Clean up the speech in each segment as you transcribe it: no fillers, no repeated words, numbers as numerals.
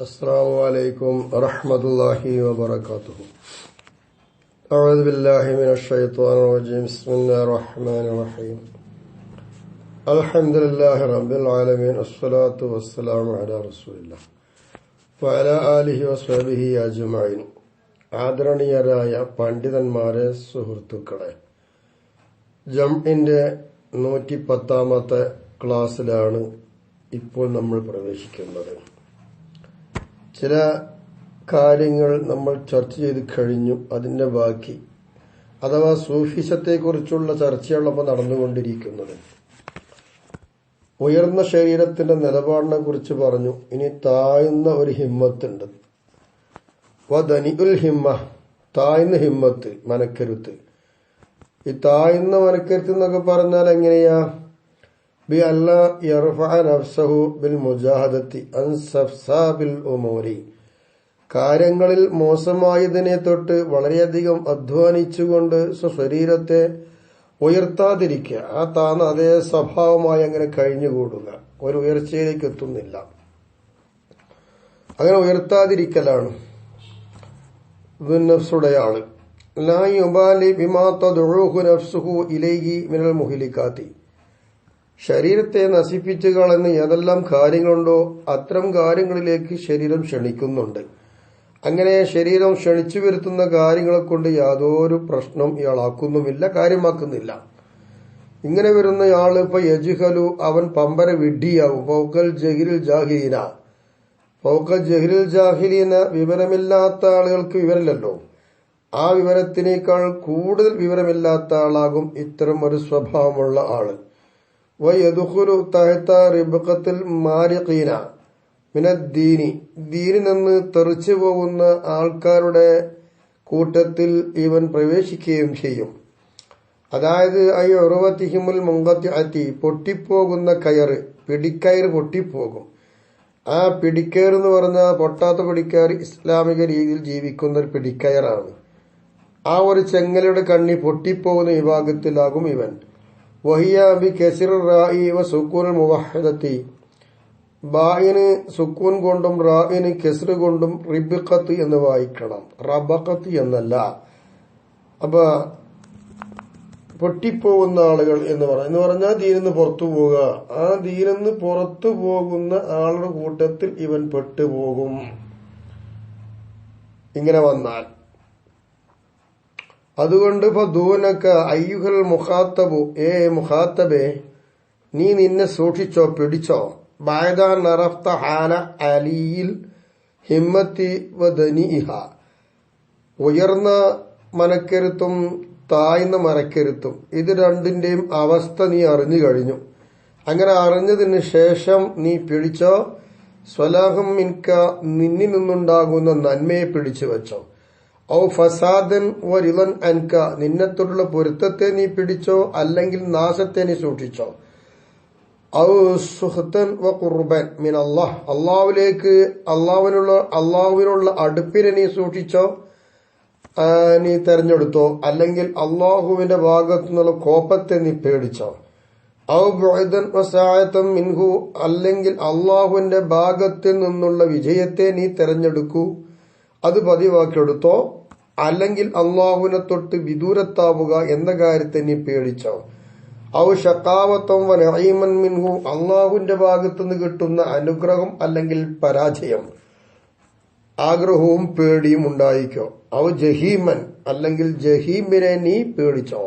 السلام عليكم ورحمة الله وبركاته. أعوذ بالله من الشيطان الرجيم. بسم الله الرحمن الرحيم. الحمد لله رب العالمين. الصلاة والسلام على رسول الله وعلى آله وصحبه أجمعين. ആദരണീയരായ പണ്ഡിതന്മാരെ, സുഹൃത്തുക്കളെ, ജംഇന്റെ 110ാമത്തെ ക്ലാസ്സിലാണ് ഇപ്പോൾ നമ്മൾ പ്രവേശിക്കുന്നത്. ചില കാര്യങ്ങൾ നമ്മൾ ചർച്ച ചെയ്ത് കഴിഞ്ഞു. അതിന്റെ ബാക്കി അഥവാ സൂഫിസത്തെക്കുറിച്ചുള്ള ചർച്ചയാണ് ഇപ്പോൾ നടന്നുകൊണ്ടിരിക്കുന്നത്. ഉയർന്ന ശരീരത്തിന്റെ നിലപാടിനെ കുറിച്ച് പറഞ്ഞു. ഇനി താഴ്ന്ന ഒരു ഹിമ്മത്തുണ്ട്. വദനിഉൽ ഹിമ്മ, താഴ്ന്ന ഹിമ്മത്ത്, മനക്കരുത്ത്. ഈ താഴ്ന്ന മനക്കരുത്ത് എന്നൊക്കെ പറഞ്ഞാൽ എങ്ങനെയാ? ബി അല്ലാ യർഫഅ നഫ്സഹു ബിൽ മുജാഹദത്തി അൻ സഫ്സാബിൽ ഉമൂരി, കാര്യങ്ങളിൽ മോശമായതിനെ തൊട്ട് വളരെയധികം അധ്വാനിച്ചുകൊണ്ട് സ്വശരീരത്തെ ഉയർത്താതിരിക്കുക. ആ താന്ന അതേ സ്വഭാവമായി അങ്ങനെ കഴിഞ്ഞുകൂടുക, ഒരു ഉയർച്ചയിലേക്ക് എത്തുന്നില്ല. അങ്ങനെ ഉയർത്താതിരിക്കലാണ് നഫ്സുടെ ആള്. ലാ യുബാലി ബിമാ തദ്ഉഹു നഫ്സുഹു ഇലൈഹി മിനൽ മുഹ്ലികാത്തി, ശരീരത്തെ നശിപ്പിച്ചു കളയുന്ന ഏതെല്ലാം കാര്യങ്ങളുണ്ടോ അത്തരം കാര്യങ്ങളിലേക്ക് ശരീരം ക്ഷണിക്കുന്നുണ്ട്. അങ്ങനെ ശരീരം ക്ഷണിച്ചു വരുത്തുന്ന കാര്യങ്ങളെ കൊണ്ട് യാതൊരു പ്രശ്നം ഇയാളാക്കുന്നുമില്ല, കാര്യമാക്കുന്നില്ല. ഇങ്ങനെ വരുന്നയാള് ഇപ്പൊ യജ്ഹലു, അവൻ പമ്പര വിഡ്ഢിയാവും. ഫൗഖൽ ജഹിരിൽ ജാഹിലീന, ഫൗഖൽ ജഹിരിൽ ജാഹിലീന, വിവരമില്ലാത്ത ആളുകൾക്ക് വിവരമില്ലല്ലോ, ആ വിവരത്തിനേക്കാൾ കൂടുതൽ വിവരമില്ലാത്ത ആളാകും ഇത്തരം ഒരു സ്വഭാവമുള്ള ആള്. വയദുഖുലു തഹത റിബ്ഖത്തിൽ മാരിഖീന മിനദ്ദീനി, ദീനിൽ നിന്ന് തെറിച്ചു പോകുന്ന ആൾക്കാരുടെ കൂട്ടത്തിൽ ഇവൻ പ്രവേശിക്കുകയും ചെയ്യും. അതായത് ഐ ഉറവത്തിഹിമുൽ മുങ്കത്തി, പൊട്ടിപ്പോകുന്ന കയറ്, പിടിക്കയറ് പൊട്ടിപ്പോകും. ആ പിടിക്കയർ എന്ന് പറഞ്ഞാൽ പൊട്ടാത്ത പിടിക്കയർ ഇസ്ലാമിക രീതിയിൽ ജീവിക്കുന്ന ഒരു പിടിക്കയറാണ്. ആ ഒരു ചെങ്ങലയുടെ കണ്ണി പൊട്ടിപ്പോകുന്ന വിഭാഗത്തിലാകും ഇവൻ. വഹിയ ബി കസിർ റാഇ വ സുക്കൂൻ മുവഹദത്തി, ബായിന് സുക്കൂൻ കൊണ്ടും റായിന് കെസ്ർ കൊണ്ടും റിബ്ഖത്ത് എന്ന് വായിക്കണം, റബഖത്ത് എന്നല്ല. അപ്പൊ പൊട്ടിപ്പോകുന്ന ആളുകൾ എന്ന് പറഞ്ഞാൽ ദീനിന്ന് പുറത്തു പോവുക. ആ ദീനിന്ന് പുറത്തു പോകുന്ന ആളുടെ കൂട്ടത്തിൽ ഇവൻ പെട്ടുപോകും. ഇങ്ങനെ വന്നാൽ അതുകൊണ്ട് ഫദൂനക അയ്യുഹൽ മുഖാത്തബു, ഏ മുഖാത്തബേ, നീ നിന്നെ സൂക്ഷിച്ചോ, പിടിച്ചോ. ബഅദ നറഫ്ത ഹാല അലിയിൽ ഹിമ്മത്തി വദനിഇഹ, ഉയർന്ന മനക്കരുത്തും താഴ്ന്ന മനക്കരുത്തും ഇത് രണ്ടിന്റെയും അവസ്ഥ നീ അറിഞ്ഞു കഴിഞ്ഞു. അങ്ങനെ അറിഞ്ഞതിന് ശേഷം നീ പിടിച്ചോ. സ്വലാഹം മിൻക, നിന്നിൽ നിന്നുണ്ടാകുന്ന നന്മയെ പിടിച്ചു വെച്ചോ. ഔ ഫസാദൻ വരിളൻ അൻക, നിന്നത്തോടുള്ള പൊരുത്തത്തെ നീ പിടിച്ചോ, അല്ലെങ്കിൽ നാശത്തെ നീ സൂക്ഷിച്ചോ. ഔ സുഹ്തൻ വ ഖുർബൻ മിൻ അല്ലാഹ്, അള്ളാഹുവിനുള്ള അടുപ്പിനെ നീ സൂക്ഷിച്ചോ, നീ തെരഞ്ഞെടുത്തോ. അല്ലെങ്കിൽ അള്ളാഹുവിന്റെ ഭാഗത്തു നിന്നുള്ള കോപത്തെ നീ പേടിച്ചോ. ഔ ബുഅദൻ വ സഅതൻ മിൻഹു, അല്ലെങ്കിൽ അള്ളാഹുവിന്റെ ഭാഗത്തിൽ നിന്നുള്ള വിജയത്തെ നീ തെരഞ്ഞെടുക്കൂ, അത് പതിവാക്കിയെടുത്തോ. അല്ലെങ്കിൽ അള്ളാഹുവിനെ തൊട്ട് വിദൂരത്താവുക എന്ന കാര്യത്തെ നീ പേടിച്ചോ. ഔ ഷഖാവത്തം വ നഈമൻ മിൻഹു, അള്ളാഹുവിന്റെ ഭാഗത്തുനിന്ന് കിട്ടുന്ന അനുഗ്രഹം അല്ലെങ്കിൽ പരാജയം, ആഗ്രഹവും പേടിയും ഉണ്ടായിക്കോ. ഔ ജഹീമൻ, അല്ലെങ്കിൽ ജഹീമിനെ നീ പേടിച്ചോ.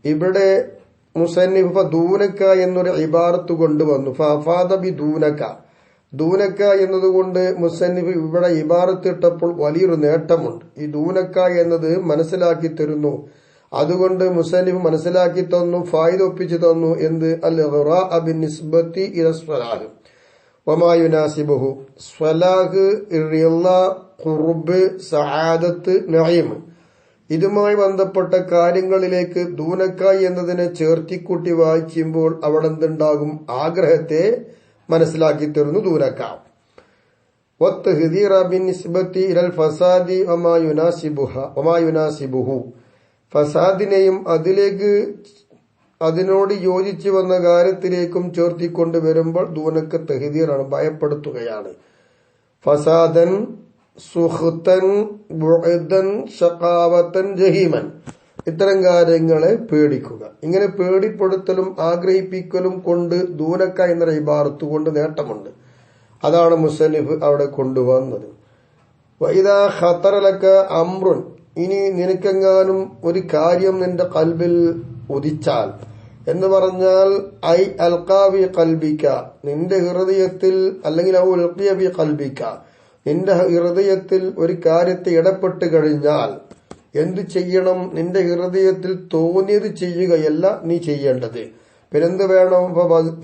ഇവിടെ മുസന്നിഫ് ദൂനക്ക എന്നൊരു ഇബാറത്ത് കൊണ്ടുവന്നു. ഫഅഫാദ ബി ദൂനക്ക, ദൂനക്ക എന്നതുകൊണ്ട് മുസന്നിഫ് ഇവിടെ ഇബാറത്ത് ഇട്ടപ്പോൾ വലിയൊരു നേട്ടമുണ്ട്. ഈ ദൂനക്ക എന്നത് മനസ്സിലാക്കി തരുന്നു. അതുകൊണ്ട് മുസന്നിഫ് മനസ്സിലാക്കി തന്നു, ഫായിദ ഒപ്പിച്ചു തന്നു. എന്ത്? അൽ ഖുറാഅ ബിനിസ്ബത്തി ഇല സ്വലാഹ് വമാ യുനാസിബുഹു, സ്വലാഹ്, റിള, ഖുർബ്, സആദത്ത്, നഈം, ഇതുമായി ബന്ധപ്പെട്ട കാര്യങ്ങളിലേക്ക് ദൂനക്ക എന്നതിനെ ചേർത്തിക്കൂട്ടി വായിക്കുമ്പോൾ അവിടെ എന്തുണ്ടാകും? ആഗ്രഹത്തെ മനസ്സിലാക്കി തരുന്നു ദൂനക്ക. വത്തഹ്ദീറ ബിനിസ്ബത്തി ഇലൽ ഫസാദി വമാ യുനാസിബുഹു, ഫസാദിനെയും അതിനോട് യോജിച്ചു വന്ന കാര്യത്തിലേക്കും ചേർത്തിക്കൊണ്ട് വരുമ്പോൾ ദൂനക്ക തഹ്ദീറാണ്, ഭയപ്പെടുത്തുകയാണ്. ഫസാദൻ സുഖ്തൻ ബുഅദൻ ശഖാവതൻ ജഹീമൻ. ഇത്തരം കാര്യങ്ങളെ പേടിക്കുക. ഇങ്ങനെ പേടിപ്പെടുത്തലും ആഗ്രഹിപ്പിക്കലും കൊണ്ട് ദൂനക്ക എന്ന ഇബാറത്ത് കൊണ്ട് നേട്ടമുണ്ട്. അതാണ് മുസന്നിഫ് അവിടെ കൊണ്ടുവന്നത്. വഇദാ ഖതറ ലക അംറുൻ, ഇനി നിനക്കെങ്ങാനും ഒരു കാര്യം നിന്റെ ഖൽബിൽ ഉദിച്ചാൽ എന്ന് പറഞ്ഞാൽ ഐ അൽഖാവി ഖൽബിക, നിന്റെ ഹൃദയത്തിൽ, അല്ലെങ്കിൽ ഔ അൽഖിയ ബി ഖൽബിക, നിന്റെ ഹൃദയത്തിൽ ഒരു കാര്യത്തെ ഇടപെട്ട് കഴിഞ്ഞാൽ എന്തു ചെയ്യണം? നിന്റെ ഹൃദയത്തിൽ തോന്നിയത് ചെയ്യുകയല്ല നീ ചെയ്യേണ്ടത്. പിന്നെന്ത് വേണം?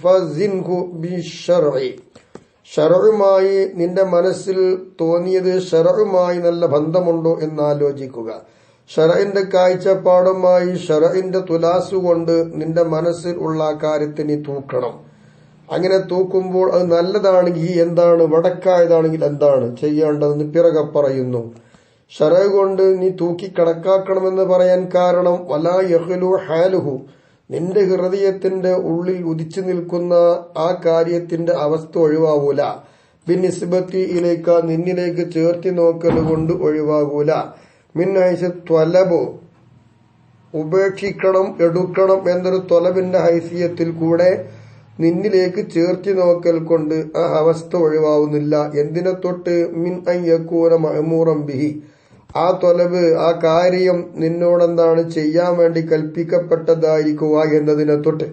ഫസിൻഹു ബിശ്ശർഇ, ശർഉമായി നിന്റെ മനസ്സിൽ തോന്നിയത് ശർഉമായി നല്ല ബന്ധമുണ്ടോ എന്നാലോചിക്കുക. ശർഇന്റെ കാഴ്ചപ്പാടുമായി ശർഇന്റെ തുലാസുകൊണ്ട് നിന്റെ മനസ്സിൽ ഉള്ള ആ കാര്യത്തെ നീ തൂക്കണം. അങ്ങനെ തൂക്കുമ്പോൾ അത് നല്ലതാണെങ്കിൽ എന്താണ്, വടക്കായതാണെങ്കിൽ എന്താണ് ചെയ്യേണ്ടതെന്ന് പിറകെ പറയുന്നു. ശർഅ് കൊണ്ട് നീ തൂക്കി കണക്കാക്കണമെന്ന് പറയാൻ കാരണം വലാ യഖ്ലു ഹാലുഹു, നിന്റെ ഹൃദയത്തിന്റെ ഉള്ളിൽ ഉദിച്ചു നിൽക്കുന്ന ആ കാര്യത്തിന്റെ അവസ്ഥ ഒഴിവാകൂല. ബിനിസ്ബത്തി ഇലേക്ക, നിന്നിലേക്ക് ചേർത്തി നോക്കലുകൊണ്ട് ഒഴിവാകൂല. മിൻഹൈസ് ത്വലബു, ഉപേക്ഷിക്കണം, എടുക്കണം എന്നൊരു ത്വലബിന്റെ ഹൈസിയത്തിൽ കൂടെ നിന്നിലേക്ക് ചേർത്തി നോക്കൽ കൊണ്ട് ആ അവസ്ഥ ഒഴിവാവുന്നില്ല. എന്തിനെ തൊട്ട്? മിൻ അൻ യകൂന മഅമൂറൻ ബിഹി, ആ ത്വലബ്, ആ കാര്യം നിന്നോടെന്താണ് ചെയ്യാൻ വേണ്ടി കൽപ്പിക്കപ്പെട്ടതായിരിക്കുക എന്നതിനെ തൊട്ട്.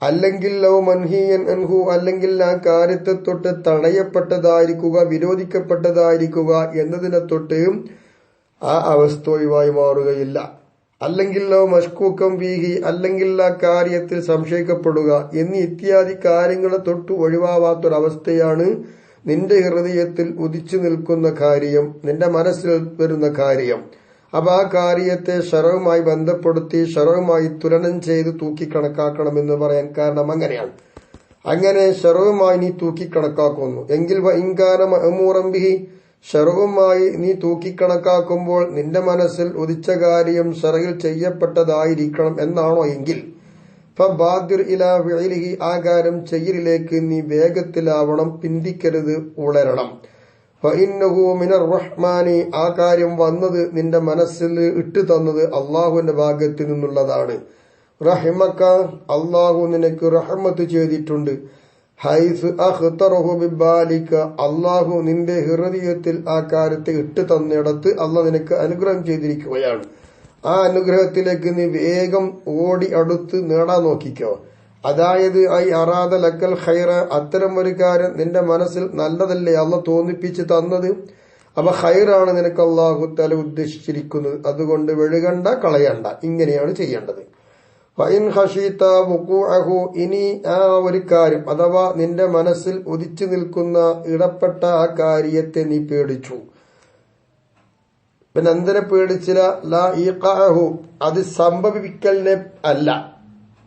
അല്ലെങ്കിൽ ലൗ മൻഹിയൻ അൻഹു, അല്ലെങ്കിൽ ആ കാര്യത്തെ തൊട്ട് തടയപ്പെട്ടതായിരിക്കുക, വിരോധിക്കപ്പെട്ടതായിരിക്കുക എന്നതിനെ തൊട്ട് ആ അവസ്ഥ ഒഴിവായി മാറുകയില്ല. അല്ലെങ്കിൽ ലൗ മഷ്കൂക്കം ബീഹി, അല്ലെങ്കിൽ ആ കാര്യത്തിൽ സംശയിക്കപ്പെടുക എന്നീ ഇത്യാദി കാര്യങ്ങളെ തൊട്ട് ഒഴിവാവാത്തൊരവസ്ഥയാണ് നിന്റെ ഹൃദയത്തിൽ ഉദിച്ചു നിൽക്കുന്ന കാര്യം, നിന്റെ മനസ്സിൽ വരുന്ന കാര്യം. അപ്പൊ ആ കാര്യത്തെ ശർഉമായി ബന്ധപ്പെടുത്തി ശർഉമായി തുലനം ചെയ്ത് തൂക്കിക്കണക്കാക്കണമെന്ന് പറയാൻ കാരണം അങ്ങനെയാണ്. അങ്ങനെ ശർഉമായി നീ തൂക്കിക്കണക്കാക്കുന്നു എങ്കിൽ ഇൻകാന മഅമൂറൻ ബിഹി, ശർഉമായി നീ തൂക്കിക്കണക്കാക്കുമ്പോൾ നിന്റെ മനസ്സിൽ ഉദിച്ച കാര്യം ശർഇൽ ചെയ്യപ്പെട്ടതായിരിക്കണം എന്നാണോ എങ്കിൽ ഫബാദിർ ഇലാ ഫിഇലിഹി, ആ കാര്യം ചെയ്യലിലേക്ക് നീ വേഗത്തിലാവണം, പിന്തിക്കരുത്, ഉളരണം. ഫഇന്നഹു മിനർ റഹ്മാനി, ആ കാര്യം വന്നത് നിന്റെ മനസ്സിൽ ഇട്ടു തന്നത് അള്ളാഹുവിന്റെ ഭാഗത്തിൽ നിന്നുള്ളതാണ്. റഹിമക, അള്ളാഹു നിനക്ക് റഹ്മത്ത് ചെയ്തിട്ടുണ്ട്. ഹൈസ് അഖ്തറഹു ബിബാലിക, അള്ളാഹു നിന്റെ ഹൃദയത്തിൽ ആ കാര്യത്തെ ഇട്ടു തന്നിടത്ത് അള്ളാഹ് നിനക്ക് അനുഗ്രഹം ചെയ്തിരിക്കുകയാണ്. ആ അനുഗ്രഹത്തിലേക്ക് നീ വേഗം ഓടി അടുത്ത് നേടാൻ നോക്കിക്കോ. അതായത് ഐ അറാദ ലക്കൽ ഖൈറ, അത്തരം ഒരു കാര്യം നിന്റെ മനസ്സിൽ നല്ലതല്ലേ അള്ളാഹ് തോന്നിപ്പിച്ച് തന്നത്. അപ്പൊ ഖൈറാണ് നിനക്ക് അള്ളാഹു തആല ഉദ്ദേശിച്ചിരിക്കുന്നത്. അതുകൊണ്ട് വെഴുകണ്ട, കളയണ്ട, ഇങ്ങനെയാണ് ചെയ്യേണ്ടത്. ഫഇൻ ഖശീത വുഖൂഅഹു, ഇനി ആ ഒരു കാര്യം അഥവാ നിന്റെ മനസ്സിൽ ഉദിച്ചു നിൽക്കുന്ന ഇടപെട്ട ആ കാര്യത്തെ നീ പേടിച്ചു. പിന്നെ എന്തിനെ പേടിച്ചില്ല? ലാ ഈഖഅഹു, അത് സംഭവിക്കലിനെ അല്ല,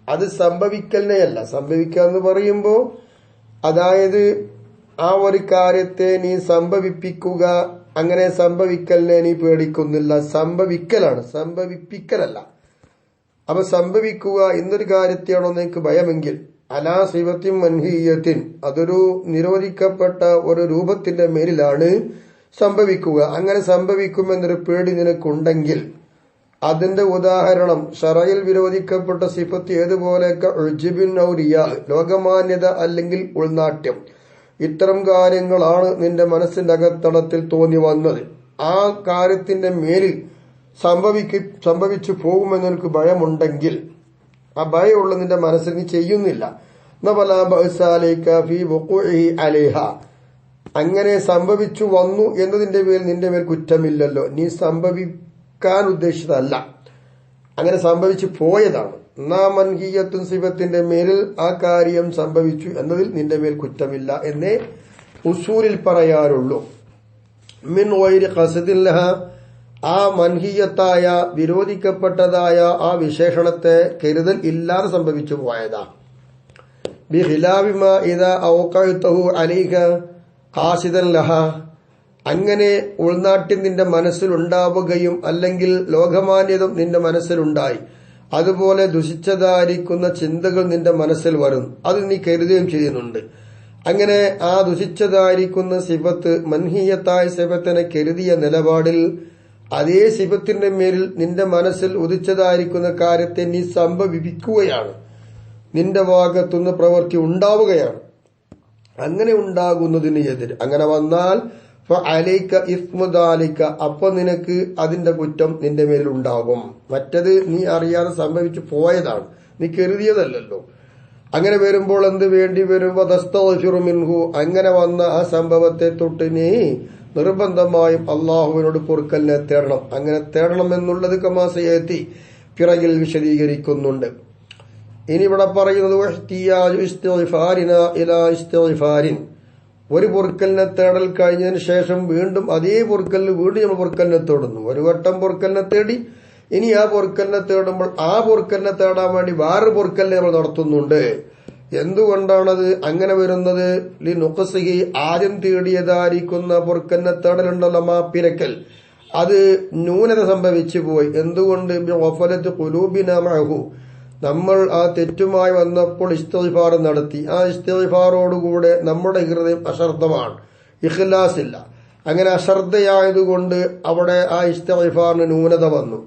അത് സംഭവിക്കലിനെ അല്ല. സംഭവിക്കുക എന്ന് പറയുമ്പോ അതായത് ആ ഒരു കാര്യത്തെ നീ സംഭവിപ്പിക്കുക, അങ്ങനെ സംഭവിക്കലിനെ നീ പേടിക്കുന്നില്ല. സംഭവിക്കലാണ്, സംഭവിപ്പിക്കലല്ല. അപ്പൊ സംഭവിക്കുക എന്നൊരു കാര്യത്തെയാണോ നിനക്ക് ഭയമെങ്കിൽ അലാ സിഫത്തിൻ മൻഹിയത്തിൻ, അതൊരു നിരോധിക്കപ്പെട്ട ഒരു രൂപത്തിന്റെ മേലിലാണ് സംഭവിക്കുക. അങ്ങനെ സംഭവിക്കുമെന്നൊരു പേടി നിനക്കുണ്ടെങ്കിൽ അതിന്റെ ഉദാഹരണം ശറയിൽ വിരോധിക്കപ്പെട്ട സിഫത്ത് ഏതുപോലെയൊക്കെ ഉജ്ബിൻ ഔ റിയാ, ലോകമാന്യത അല്ലെങ്കിൽ ഉൾനാട്യം, ഇത്തരം കാര്യങ്ങളാണ് നിന്റെ മനസ്സിന്റെ അകത്തളത്തിൽ തോന്നി വന്നത്. ആ കാര്യത്തിന്റെ മേലിൽ സംഭവിച്ചു പോകുമെന്നെനിക്ക് ഭയമുണ്ടെങ്കിൽ ആ ഭയമുള്ള നിന്റെ മനസ്സിൽ നീ ചെയ്യുന്നില്ല. അങ്ങനെ സംഭവിച്ചു വന്നു എന്നതിന്റെ പേരിൽ നിന്റെ മേൽ കുറ്റമില്ലല്ലോ. നീ സംഭവിക്കാൻ ഉദ്ദേശിച്ചതല്ല, അങ്ങനെ സംഭവിച്ചു പോയതാണ്. മൻഹിയത്തുൻ സിഫത്തിന്റെ മേലിൽ ആ കാര്യം സംഭവിച്ചു എന്നതിൽ നിന്റെ മേൽ കുറ്റമില്ല എന്നേ ഉസൂലിൽ പറയാറുള്ളൂ. മിൻ ഗൈരി ഖസ്ദിൻ ലഹ, ആ മൻഹിയത്തായ വിരോധിക്കപ്പെട്ടതായ ആ വിശേഷണത്തെ കരുതൽ ഇല്ലാതെ സംഭവിച്ചു പോയതാ. ബിഖിലാഫി മാ ഇദാ ഔഖഅതഹു അലൈക ഖാസിദൻ ലഹ, അങ്ങനെ ഉൾനാട്യം നിന്റെ മനസ്സിലുണ്ടാവുകയും അല്ലെങ്കിൽ ലോകമാന്യതം നിന്റെ മനസ്സിലുണ്ടായി, അതുപോലെ ദുഷിച്ചതായിരിക്കുന്ന ചിന്തകൾ നിന്റെ മനസ്സിൽ വരും, അത് നീ കരുതുകയും ചെയ്യുന്നുണ്ട്. അങ്ങനെ ആ ദുഷിച്ചതായിരിക്കുന്ന സിഫത്ത് മൻഹിയത്തായ സിഫത്തിനെ കരുതിയ നിലപാടിൽ അതേ സിഫത്തിന്റെ മേലിൽ നിന്റെ മനസ്സിൽ ഉദിച്ചതായിരിക്കുന്ന കാര്യത്തെ നീ സംഭവിപ്പിക്കുകയാണ്. നിന്റെ ഭാഗത്തുനിന്ന് പ്രവൃത്തി ഉണ്ടാവുകയാണ്. അങ്ങനെ ഉണ്ടാകുന്നതിന് എതിര് അങ്ങനെ വന്നാൽ അലൈക ഇസ്മുദാലിക, അപ്പൊ നിനക്ക് അതിന്റെ കുറ്റം നിന്റെ മേലിൽ ഉണ്ടാകും. മറ്റത് നീ അറിയാതെ സംഭവിച്ചു പോയതാണ്, നീ കരുതിയതല്ലോ. അങ്ങനെ വരുമ്പോൾ എന്ത് വേണ്ടി വരും? മിൻഹു, അങ്ങനെ വന്ന ആ സംഭവത്തെ തൊട്ട് നീ നിർബന്ധമായും അള്ളാഹുവിനോട് പൊറുക്കലിനെ തേടണം. അങ്ങനെ തേടണം എന്നുള്ളത് കമാസയെത്തി പിറകിൽ വിശദീകരിക്കുന്നുണ്ട്. ഇനി ഇവിടെ പറയുന്നത് ഒരു പൊറുക്കലിനെ തേടൽ കഴിഞ്ഞതിന് ശേഷം വീണ്ടും അതേ പൊറുക്കലിന് വീണ്ടും നമ്മൾ പൊറുക്കലിനെ തേടുന്നു. ഒരു വട്ടം പൊറുക്കലിനെ തേടി ഇനി ആ പൊറുക്കലിനെ തേടുമ്പോൾ ആ പൊറുക്കലിനെ തേടാൻ വേണ്ടി വേറൊരു പൊറുക്കലിനെ നമ്മൾ നടത്തുന്നുണ്ട്. എന്തുകൊണ്ടാണത് അങ്ങനെ വരുന്നത്? നുഖ്സിഹി, ആദ്യം തേടിയതായിരിക്കുന്ന പൊറുക്കലിനെ തേടലുണ്ടല്ലോ, മാപ്പിരക്കൽ, അത് ന്യൂനത സംഭവിച്ചു പോയി. എന്തുകൊണ്ട്? ബിഗഫലത്തി ഖുലൂബിനാ മഅഹു, നമ്മൾ ആ തെറ്റുമായി വന്നപ്പോൾ ഇസ്തിഗ്ഫാർ നടത്തി. ആ ഇസ്തിഗ്ഫാറോടുകൂടെ നമ്മുടെ ഹൃദയം അശ്രദ്ധമാണ്, ഇഖ്ലാസ് ഇല്ല. അങ്ങനെ അശ്രദ്ധയായതുകൊണ്ട് അവിടെ ആ ഇസ്തിഗ്ഫാറിന് ന്യൂനത വന്നു.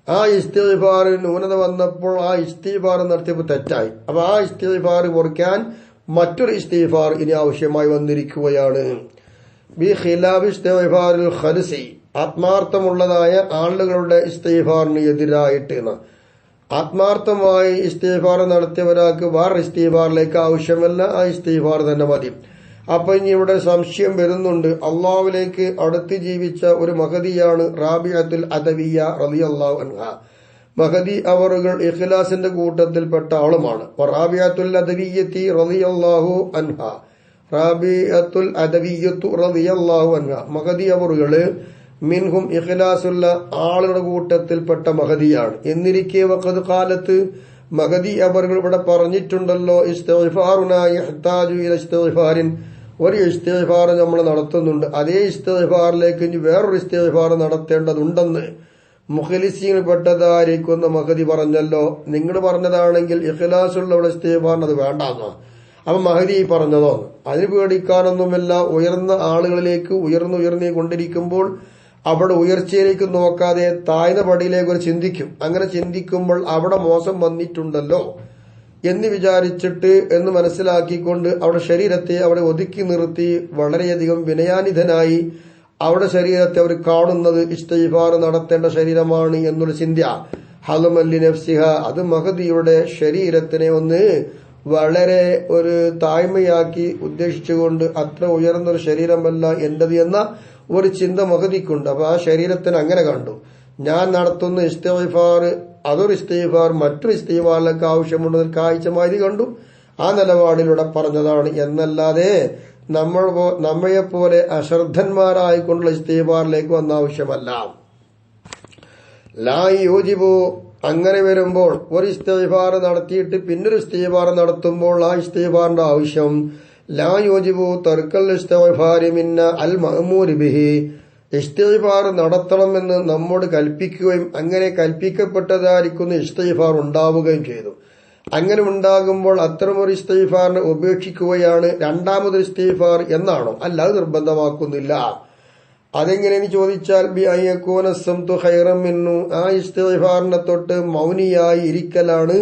ആ ഇസ്തിഗ്ഫാറിന് ന്യൂനത വന്നപ്പോൾ ആ ഇസ്തിഗ്ഫാർ നടത്തിയപ്പോൾ തെറ്റായി. അപ്പൊ ആ ഇസ്തിഗ്ഫാർ പൊറുക്കാൻ മറ്റൊരു ഇസ്തിഗ്ഫാർ ഇനി ആവശ്യമായി വന്നിരിക്കുകയാണ്. ബി ഖിലാബ് ഇസ്തിഗ്ഫാറിൽ ഖൽസി, ആത്മാർത്ഥമുള്ളതായ ആളുകളുടെ ഇസ്തിഗ്ഫാറിന് എതിരായിട്ട്. ആത്മാർത്ഥമായി ഇസ്തിഗ്ഫാർ നടത്തിയ ഒരാൾക്ക് വേറെ ഇസ്തിഗ്ഫാറിലേക്ക് ആവശ്യമല്ല, ആ ഇസ്തിഗ്ഫാർ തന്നെ മതി. അപ്പൊ ഇനി ഇവിടെ സംശയം വരുന്നുണ്ട്. അള്ളാഹുവിലേക്ക് അടുത്ത് ജീവിച്ച ഒരു മഹദിയാണ് റാബിഅത്തുൽ അദവിയ്യ റളിയല്ലാഹു അൻഹ. മഹദി അവറുകൾ ഇഖ്ലാസിന്റെ കൂട്ടത്തിൽപ്പെട്ട ആളുമാണ്. റാബിഅത്തുൽ അദവിയ്യത്തി റളിയല്ലാഹു അൻഹ, റാബിഅത്തുൽ അദവിയ്യത്തു റളിയല്ലാഹു അൻഹ, മഹദി അവറുകള് മിൻഹും ഇഖ്ലാസുള്ള ആളുകളുടെ കൂട്ടത്തിൽപ്പെട്ട മഹദിയാണ്. എന്നിരിക്കെ വഖദ് ഖാലത്ത്, മഹദി അവറുകൾ ഇവിടെ പറഞ്ഞിട്ടുണ്ടല്ലോ, ഇസ്തിഗ്ഫാറുനാ യഹ്താജു ഇല ഇസ്തിഗ്ഫാരിൻ, ഒരു ഇസ്തിഗ്ഫാർ നമ്മൾ നടത്തുന്നുണ്ട്, അതേ ഇസ്തിഗ്ഫാറിലേക്ക് ഇനി വേറൊരു ഇസ്തിഗ്ഫാർ നടത്തേണ്ടതുണ്ടെന്ന് മുഖ്ലിസീൻപ്പെട്ടതായിരിക്കുന്ന മഹദി പറഞ്ഞല്ലോ. നിങ്ങൾ പറഞ്ഞതാണെങ്കിൽ ഇഖ്ലാസുള്ള ഇസ്തിഗ്ഫാറിന് അത് വേണ്ടാന്നോ? അപ്പൊ മഹദി പറഞ്ഞതോ? അതിന് പേടിക്കാനൊന്നുമില്ല. ഉയർന്ന ആളുകളിലേക്ക് ഉയർന്നേ കൊണ്ടിരിക്കുമ്പോൾ അവിടെ ഉയർച്ചയിലേക്ക് നോക്കാതെ താഴ്ന്ന പടിയിലേക്ക് ഒരു ചിന്തിക്കും. അങ്ങനെ ചിന്തിക്കുമ്പോൾ അവിടെ മോശം വന്നിട്ടുണ്ടല്ലോ എന്ന് വിചാരിച്ചിട്ട് എന്ന് മനസ്സിലാക്കിക്കൊണ്ട് അവിടെ ശരീരത്തെ അവിടെ ഒതുക്കി നിർത്തി വളരെയധികം വിനയാനിധനായി അവിടെ ശരീരത്തെ അവർ കാണുന്നത് ഇസ്തിഗ്ഫാർ നടത്തേണ്ട ശരീരമാണ് എന്നുള്ള ചിന്ത. ഹലമല്ലി നഫ്സിഹ, അത് മഹദിയുടെ ശരീരത്തിനെ ഒന്ന് വളരെ ഒരു താഴ്മയാക്കി ഉദ്ദേശിച്ചുകൊണ്ട് അത്ര ഉയർന്നൊരു ശരീരമല്ല എന്റേത് എന്ന ഒരു ചിന്ത മഹദിക്കുണ്ട്. അപ്പൊ ആ ശരീരത്തിന് അങ്ങനെ കണ്ടു. ഞാൻ നടത്തുന്ന ഇസ്തിഗ്ഫാർ അതൊരു ഇസ്തിഗ്ഫാർ മറ്റൊരു ഇസ്തിഗ്ഫാറിലേക്ക് ആവശ്യമുണ്ടെന്ന് കാഴ്ചമായി കണ്ടു. ആ നിലപാടിലൂടെ പറഞ്ഞതാണ്. എന്നല്ലാതെ നമ്മളെപ്പോലെ അശ്രദ്ധന്മാരായിക്കൊണ്ടുള്ള ഇസ്തിഗ്ഫാറിലേക്ക് വന്ന ആവശ്യമല്ല. ലാ യൂജിബു, അങ്ങനെ വരുമ്പോൾ ഒരു ഇസ്തിഗ്ഫാർ നടത്തിയിട്ട് പിന്നൊരു ഇസ്തിഗ്ഫാർ നടത്തുമ്പോൾ ആ ഇസ്തിഗ്ഫാറിന്റെ ആവശ്യം ലാ യൂജിബു തർക്കൽ ഇസ്തിഗ്ഫാരി മിന്ന അൽ മഅ്മൂരി ബിഹി, ഇസ്തിഗ്ഫാർ നടത്തണമെന്ന് നമ്മോട് കൽപ്പിക്കുകയും അങ്ങനെ കൽപ്പിക്കപ്പെട്ടതായിരിക്കുന്ന ഇസ്തിഗ്ഫാർ ഉണ്ടാവുകയും ചെയ്തു. അങ്ങനെ ഉണ്ടാകുമ്പോൾ അത്തരമൊരു ഇസ്തിഗ്ഫാറിനെ ഉപേക്ഷിക്കുകയാണ് രണ്ടാമതൊരു ഇസ്തിഗ്ഫാർ എന്നാണോ? അല്ല, അത് നിർബന്ധമാക്കുന്നില്ല. അതെങ്ങനെയെന്ന് ചോദിച്ചാൽ ബി അയ്യകൂന സംതു ഖൈറൻ മിന്നു, ആ ഇസ്തിഗ്ഫാറിനെ തൊട്ട് മൗനിയായി ഇരിക്കലാണ്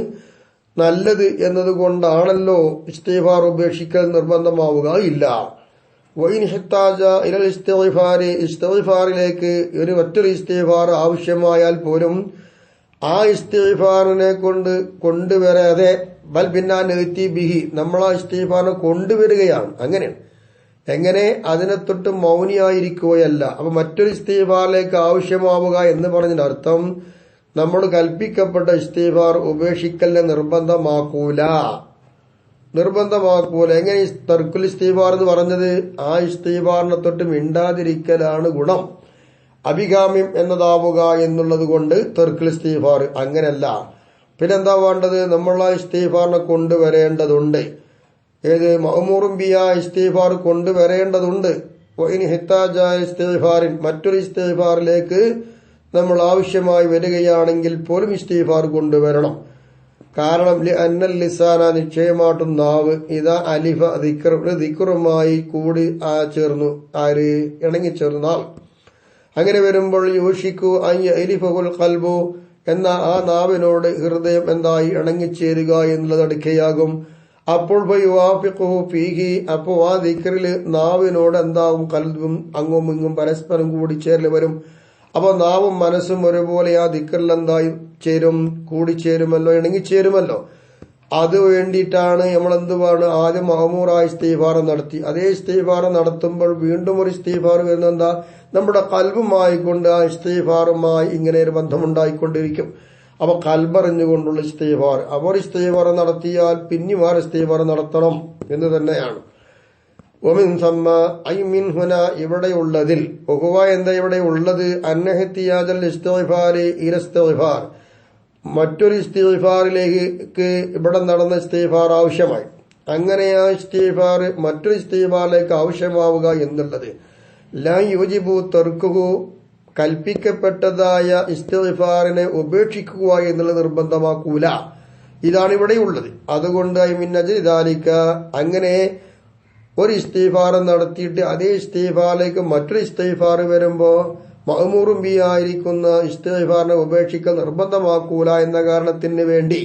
നല്ലത് എന്നതുകൊണ്ടാണല്ലോ ഇസ്തിഗ്ഫാർ ഉപേക്ഷിക്കൽ നിർബന്ധമാവുക ഇല്ല. വൈൻ ഹിത്താജ ഇലൽ ഇസ്തിഗ്ഫാരി, ഇസ്തിഗ്ഫാറിലേക്ക് ഒരു മറ്റൊരു ഇസ്തിഗ്ഫാർ ആവശ്യമായാൽ പോലും ആ ഇസ്തിഗ്ഫാറിനെ കൊണ്ടുവരാതെ ബൽ ബിന്നാ നഅതി ബിഹി, നമ്മൾ ആ ഇസ്തിഗ്ഫാറിനെ കൊണ്ടുവരികയാണ്. അങ്ങനെയാണ്. എങ്ങനെ? അതിനെ തൊട്ട് മൗനിയായിരിക്കുകയല്ല. അപ്പൊ മറ്റൊരു ഇസ്തിഗ്ഫാറിലേക്ക് ആവശ്യമാവുക എന്ന് പറഞ്ഞതിന്റെ അർത്ഥം നമ്മൾ കൽപ്പിക്കപ്പെട്ട ഇസ്തിഗ്ഫാർ ഉപേക്ഷിക്കലിനെ നിർബന്ധമാക്കൂല. എങ്ങനെ തർക്കുൽ ഇസ്തിഗ്ഫാർ എന്ന് പറഞ്ഞത്? ആ ഇസ്തിഗ്ഫാറിനെ തൊട്ട് മിണ്ടാതിരിക്കലാണ് ഗുണം, അഭികാമ്യം എന്നതാവുക എന്നുള്ളത് കൊണ്ട് തർക്കുൽ ഇസ്തിഗ്ഫാർ. അങ്ങനെയല്ല. പിന്നെന്താ വേണ്ടത്? നമ്മൾ ആ ഇസ്തിഗ്ഫാറിനെ കൊണ്ടുവരേണ്ടതുണ്ട്. ഏത്? മഅ്മൂറും ബിയാ, ഇസ്തിഗ്ഫാർ കൊണ്ടുവരേണ്ടതുണ്ട്. വഇൻ ഹിത്താജ ഇസ്തിഗ്ഫാരിൻ, മറ്റൊരു ഇസ്തിഗ്ഫാറിലേക്ക് നമ്മൾ ആവശ്യമായി വരികയാണെങ്കിൽ പോലും ഇസ്തിഗ്ഫാർ കൊണ്ടുവരണം. കാരണം അന്നൽ ലിസാന നിശ്ചയമായിട്ടും നാവ് ഇതാ അലിഫ ദിക്റുമായി കൂടി ചേർന്നു ആര് ഇണങ്ങിച്ചേർന്നു നാവ്. അങ്ങനെ വരുമ്പോൾ യൂഷിക്കു അലിഫുൽ ഖൽബു എന്ന ആ നാവിനോട് ഹൃദയം എന്തായി ഇണങ്ങിച്ചേരുക എന്നുള്ളത് അടുക്കയാകും. അപ്പോൾ ഫീഹി അപ്പോ ആ ദിക്റില് നാവിനോട് എന്താവും കൽബും അങ്ങും ഇങ്ങും പരസ്പരം കൂടിച്ചേരൽ വരും. അപ്പൊ നാവും മനസ്സും ഒരുപോലെ ആ ദിക്റിൽ എന്തായി ചേരും, കൂടിച്ചേരുമല്ലോ, ഇണങ്ങിച്ചേരുമല്ലോ. അത് വേണ്ടിയിട്ടാണ് നമ്മളെന്തുവാണ് ആദ്യം മഅമൂറായ ഇസ്തിഗ്ഫാർ നടത്തി. അതേ ഇസ്തിഗ്ഫാർ നടത്തുമ്പോൾ വീണ്ടും ഒരു ഇസ്തിഗ്ഫാർ വരുന്ന എന്താ, നമ്മുടെ കൽബുമായിക്കൊണ്ട് ആ ഇസ്തിഗ്ഫാറുമായി ഇങ്ങനെ ഒരു ബന്ധമുണ്ടായിക്കൊണ്ടിരിക്കും. അപ്പൊ കൽബറിഞ്ഞുകൊണ്ടുള്ള ഇസ്തിഗ്ഫാർ, അവർ ഇസ്തിഗ്ഫാർ നടത്തിയാൽ പിന്നെയും ആ ഇസ്തിഗ്ഫാർ നടത്തണം എന്ന് തന്നെയാണ്. ഒമിൻ സമ്മ ഐ മിൻ ഹുന ഇവിടെയുള്ളതിൽ ഒഹുവ എന്താ ഇവിടെ ഉള്ളത്, അന്നഹ്തിയാജൽ ഇസ്തിഗ്ഫാരി ഇല ഇസ്തിഗ്ഫാർ മറ്റൊരു ഇസ്തിഗ്ഫാറിലേക്ക് ഇവിടെ നടന്ന ഇസ്തിഗ്ഫാർ ആവശ്യമായി. അങ്ങനെ ആ ഇസ്തിഗ്ഫാർ മറ്റൊരു ഇസ്തിഗ്ഫാറിലേക്ക് ആവശ്യമാവുക എന്നുള്ളത് ലാ യുജിബു തർക്കുഹു കൽപ്പിക്കപ്പെട്ടതായ ഇസ്തിഗ്ഫാറിനെ ഉപേക്ഷിക്കുക എന്നുള്ളത് നിർബന്ധമാക്കൂല. ഇതാണ് ഇവിടെയുള്ളത്. അതുകൊണ്ട് മിന്നജിദാലിക്ക അങ്ങനെ ഒരു ഇസ്തിഗ്ഫാർ നടത്തിയിട്ട് അതേ ഇസ്തിഗ്ഫാറിലേക്ക് മറ്റൊരു ഇസ്തിഗ്ഫാർ വരുമ്പോ മഅ്മൂറും ബി ആയിരിക്കുന്ന ഇസ്തിഗ്ഫാറിനെ ഉപേക്ഷിക്കൽ നിർബന്ധമാക്കൂല എന്ന കാരണത്തിന് വേണ്ടി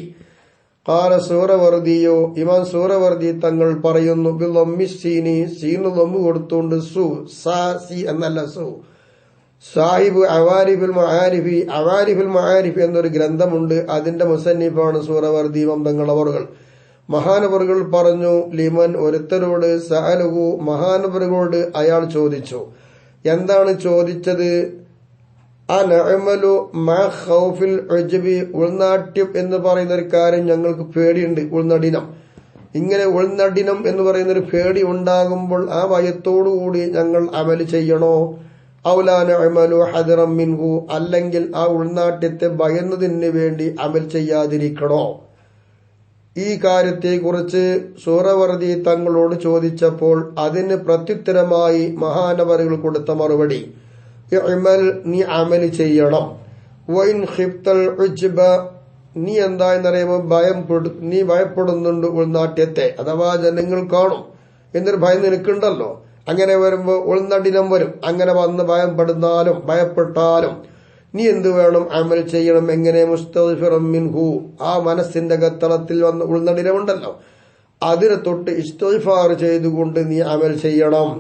ഖാല സൂറവർദിയോ ഇമാം സൂറവർദി തങ്ങൾ പറയുന്നു ബില്ലമ്മിസീനി സീന് ലമ്മു കൊടുത്തുകൊണ്ട് സു സാ സി എന്നല്ല സു സാഹിബ് അവാരിഫുൽ മആരിഫ് എന്നൊരു ഗ്രന്ഥമുണ്ട്. അതിന്റെ മുസന്നിഫാണ് സൂറവർദി തങ്ങൾ അവറുകൾ. മഹാനവറുകൾ പറഞ്ഞു ലിമൻ ഒരുത്തരോട് സഅലുഹു മഹാനവറുകളോട് അയാൾ ചോദിച്ചു. എന്താണ് ചോദിച്ചത്, അനഅമലു മാ ഖൗഫിൽ ഉജ്ബി ഉൾനാട്യം എന്ന് പറയുന്ന ഒരു കാര്യം ഞങ്ങൾക്ക് പേടിയുണ്ട്. ഉൾനടിനം, ഇങ്ങനെ ഉൾനടിനം എന്ന് പറയുന്ന ഒരു പേടി ഉണ്ടാകുമ്പോൾ ആ ഭയത്തോടുകൂടി ഞങ്ങൾ അമല് ചെയ്യണോ, ഔലാന അമലു ഹദറം മിൻഹു അല്ലെങ്കിൽ ആ ഉൾനാട്യത്തെ ഭയന്നതിന് വേണ്ടി അമൽ ചെയ്യാതിരിക്കണോ. ഈ കാര്യത്തെക്കുറിച്ച് സൂറവർദി തങ്ങളോട് ചോദിച്ചപ്പോൾ അതിന് പ്രത്യുത്തരമായി മഹാനവറുകൾ കൊടുത്ത മറുപടി നീ അമല് ചെയ്യണം. വൈൻ ഖിഫ്തൽ ഉജ്ബ നീ എന്തായെന്നറിയുമ്പോൾ നീ ഭയപ്പെടുന്നുണ്ട് ഉൾനാട്യത്തെ, അഥവാ ജനങ്ങൾ കാണും എന്നൊരു ഭയം നിനക്കുണ്ടല്ലോ. അങ്ങനെ വരുമ്പോ ഉൾനടിനം വരും. അങ്ങനെ വന്ന് ഭയപ്പെട്ടാലും നീ എന്തു വേണം, അമൽ ചെയ്യണം. എങ്ങനെ, മുസ്തഗ്ഫിറൻ മിൻഹു ആ മനസ്സിന്റെ ഗത്തളത്തിൽ വന്ന് ഉൾനടിനമുണ്ടല്ലോ അതിനെ തൊട്ട് ഇസ്തിഗ്ഫാർ ചെയ്തുകൊണ്ട് നീ അമൽ ചെയ്യണം.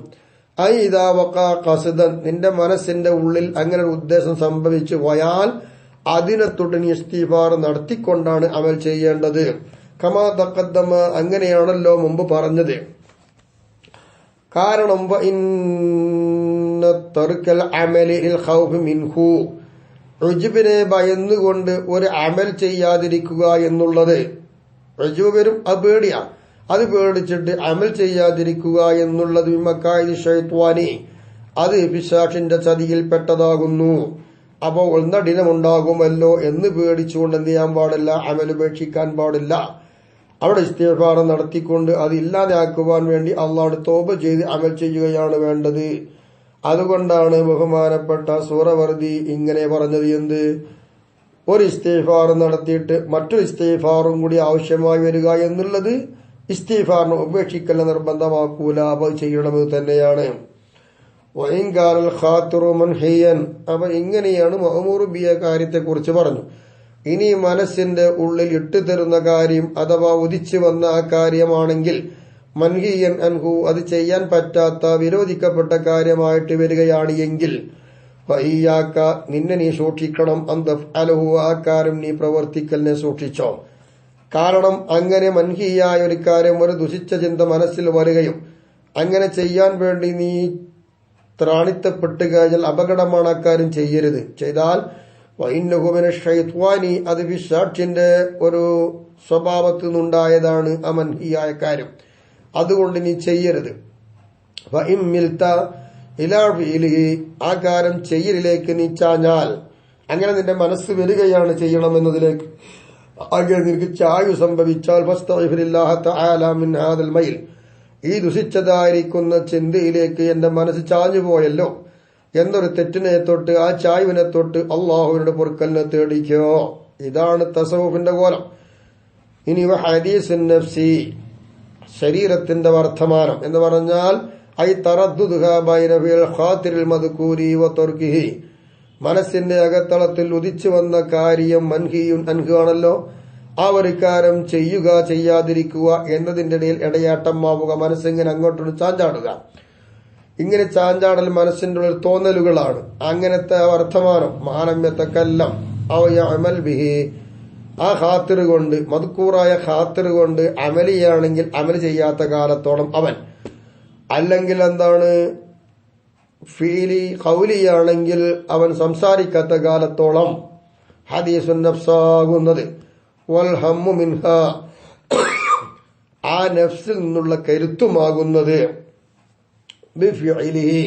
ഐ ഇദാ വഖാ ഖസ്ദൻ നിന്റെ മനസ്സിന്റെ ഉള്ളിൽ അങ്ങനെ ഒരു ഉദ്ദേശം സംഭവിച്ചു പോയാൽ അതിനെ തൊട്ട് നീ ഇസ്തിഗ്ഫാർ നടത്തിക്കൊണ്ടാണ് അമൽ ചെയ്യേണ്ടത്. കമാ തഖദ്ദമ അങ്ങനെയാണല്ലോ മുമ്പ് പറഞ്ഞത്. കാരണം ഇന്ന തർക്കൽ അമലി ലിൽ ഖൗഫ് മിൻഹു ഉജ്ബിനെ ഭയന്നുകൊണ്ട് ഒരു അമൽ ചെയ്യാതിരിക്കുക എന്നുള്ളത് ഉജ്ബ് വരും, അത് പേടിയാ. അത് പേടിച്ചിട്ട് അമൽ ചെയ്യാതിരിക്കുക എന്നുള്ളത് മക്കായിദ് ശൈത്വാനി അത് പിശാചിന്റെ ചതിയിൽപ്പെട്ടതാകുന്നു. അപ്പോൾ ഉൾനടിനമുണ്ടാകുമല്ലോ എന്ന് പേടിച്ചുകൊണ്ട് എന്ത് ചെയ്യാൻ പാടില്ല, അമൽ ഉപേക്ഷിക്കാൻ പാടില്ല. അവിടെ ഇസ്തിഗ്ഫാർ നടത്തിക്കൊണ്ട് അത് ഇല്ലാതാക്കുവാൻ വേണ്ടി അള്ളാഹുവോട് തൗബ ചെയ്ത് അമൽ ചെയ്യുകയാണ് വേണ്ടത്. അതുകൊണ്ടാണ് ബഹുമാനപ്പെട്ട സൂറവർദി ഇങ്ങനെ പറഞ്ഞത്. എന്ത്, ഒരു ഇസ്തിഗ്ഫാർ നടത്തിയിട്ട് മറ്റൊരു ഇസ്തിഗ്ഫാറും കൂടി ആവശ്യമായി വരിക എന്നുള്ളത് ഇസ്തിഗ്ഫാറിനെ ഉപേക്ഷിക്കൽ നിർബന്ധമാക്കൂല, അപ്പൊ ചെയ്യണമെന്ന് തന്നെയാണ്. വൈൻകാരൽ ഖാത്തിറു മൻഹിയൻ അപ്പൊ ഇങ്ങനെയാണ് മഅ്മൂറു ബിയ കാര്യത്തെ കുറിച്ച് പറഞ്ഞു. ഇനി മനസ്സിന്റെ ഉള്ളിൽ ഇട്ടുതരുന്ന കാര്യം അഥവാ ഉദിച്ചു വന്ന ആ കാര്യമാണെങ്കിൽ മൻഹിയൻ അൻഹു അത് ചെയ്യാൻ പറ്റാത്ത വിരോധിക്കപ്പെട്ട കാര്യമായിട്ട് വരികയാണ് എങ്കിൽ ഫഇയ്യാക നിന്നെ നീ സൂക്ഷിക്കണം. അൻതഫ്അലഹു ആ കാര്യം നീ പ്രവർത്തിക്കലിനെ സൂക്ഷിച്ചോ. കാരണം അങ്ങനെ മൻഹിയായ ഒരു കാര്യം, ഒരു ദുഷിച്ച ചിന്ത മനസ്സിൽ വരികയും അങ്ങനെ ചെയ്യാൻ വേണ്ടി നീ ത്രാണിത്തപ്പെട്ട് കഴിഞ്ഞാൽ അപകടമാണ് ആ കാര്യം ചെയ്യരുത്. ചെയ്താൽ വഇന്നഹു മിനശ് ശൈത്വാനി അത് പിശാചിന്റെ ഒരു സ്വഭാവത്തിൽ നിന്നുണ്ടായതാണ് ആ മൻഹിയായ കാര്യം. അതുകൊണ്ട് നീ ചെയ്യരുത്. ഫഇമ്മിൽത ഇലാ ഫിഇലിഹി ആ കാര്യം ചെയ്യലിലേക്ക് നീ ചാഞ്ഞാൽ, അങ്ങനെ നിന്റെ മനസ്സ് വരികയാണ് ചെയ്യണമെന്നതിലേക്ക്, അങ്ങനെ നിനക്ക് ചായു സംഭവിച്ചാൽ ഫസ്തഗ്ഫിരില്ലാഹ തആല മിൻ ഹാദൽ മൈൽ ഈ ദുഷിച്ചതായിരിക്കുന്ന ചിന്തയിലേക്ക് എന്റെ മനസ്സ് ചാഞ്ഞു പോയല്ലോ എന്നൊരു തെറ്റിനെ തൊട്ട് ആ ചായുവിനെ തൊട്ട് അള്ളാഹുവിനോട് പൊറുക്കലിനെ തേടിക്കോ. ഇതാണ് തസവുഫിന്റെ കോലം. ഇനി ഹദീസുൻ നഫ്സി, ശരീരത്തിന്റെ വർത്തമാനം എന്ന് പറഞ്ഞാൽ ഐ തറദ്ദുദുഹാ ബൈന ഫിൽ ഖാതിരിൽ മദ്കൂരി വ തർക്കിഹി, മനസ്സിന്റെ അകത്തളത്തിൽ ഉദിച്ചു വന്ന കാര്യം മൻഹിയുൻ അൻഹു ആണല്ലോ. ആ ഒരു കാര്യം ചെയ്യുക ചെയ്യാതിരിക്കുക എന്നതിന്റെ ഇടയിൽ ഇടയാട്ടമാവുക, മനസ്സിങ്ങനെ അങ്ങോട്ടൊന്ന് ചാഞ്ചാടുക. ഇങ്ങനെ ചാഞ്ചാടൽ മനസ്സിന്റെ ഉള്ളിൽ തോന്നലുകളാണ്. അങ്ങനത്തെ വർത്തമാനം മാനമ്യത്തക്കെല്ലാം അവയമൽ ബിഹി, ആ ഖാത്തിർ കൊണ്ട്, മദ്കൂറായ ഖാത്തിർ കൊണ്ട് അമലിയാണെങ്കിൽ അമൽ ചെയ്യാത്ത കാലത്തോളം അവൻ, അല്ലെങ്കിൽ എന്താണ് ഫീലി ഖൗലിയാണെങ്കിൽ അവൻ സംസാരിക്കാത്ത കാലത്തോളം ഹദീസുൻ നഫ്സാകുന്നത്. വൽ ഹമ്മു മിൻഹ, ആ നഫ്സിൽ നിന്നുള്ള കരുത്തുമാകുന്നത് ബിഫിഇലിഹി,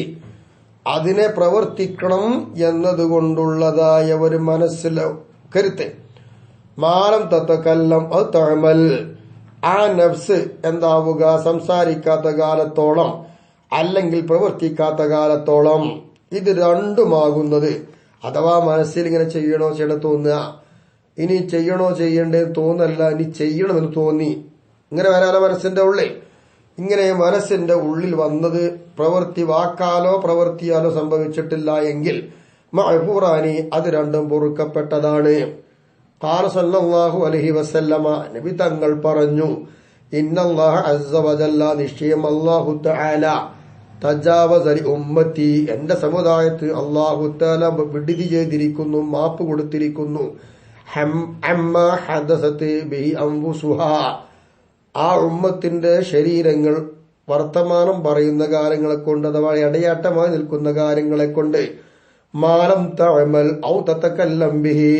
അതിനെ പ്രവർത്തിക്കണം എന്നതുകൊണ്ടുള്ളതായ ഒരു മനസ്സിലെ കരുത്ത്. മാലം തത്തക്കല്ലം അത് തഅമൽ, ആ നഫ്സ് എന്താവുക, സംസാരിക്കാത്ത കാലത്തോളം അല്ലെങ്കിൽ പ്രവർത്തിക്കാത്ത കാലത്തോളം. ഇത് രണ്ടുമാകുന്നത്. അഥവാ മനസ്സിൽ ഇങ്ങനെ ചെയ്യണോ ചെയ്യണോ തോന്നുക, ഇനി ചെയ്യണോ ചെയ്യണ്ടേന്ന് തോന്നല്ല, ഇനി ചെയ്യണമെന്ന് തോന്നി, ഇങ്ങനെ വരാനോ മനസ്സിന്റെ ഉള്ളിൽ. ഇങ്ങനെ മനസ്സിന്റെ ഉള്ളിൽ വന്നത് പ്രവൃത്തി വാക്കാലോ പ്രവൃത്തിയാലോ സംഭവിച്ചിട്ടില്ല എങ്കിൽ മഅ്ഫൂറാനി, അത് രണ്ടും പൊറുക്കപ്പെട്ടതാണ്. ഖാല സല്ലല്ലാഹു അലൈഹി വസല്ലമ, നബി തങ്ങൾ പറഞ്ഞു, ഇന്നല്ലാഹ അസ്സ വജല്ല, നിശ്ചയം അല്ലാഹു തആല, തജാവസ ലി ഉമ്മത്തി, എന്റെ സമുദായത്ത് അല്ലാഹു തആല വിടുതി ചെയ്തിരിക്കുന്നു, മാപ്പ് കൊടുത്തിരിക്കുന്നു. അമ്മ ഹദസത്ത് ബിഹി അൻഫുസുഹാ, ആ ഉമ്മത്തിന്റെ ശരീരങ്ങൾ വർത്തമാനം പറയുന്ന കാര്യങ്ങളെ കൊണ്ട്, അഥവാ ഇടയാട്ടമായി നിൽക്കുന്ന കാര്യങ്ങളെ കൊണ്ട്, മാലം തഅമൽ ഔ തതകല്ലം ബിഹി,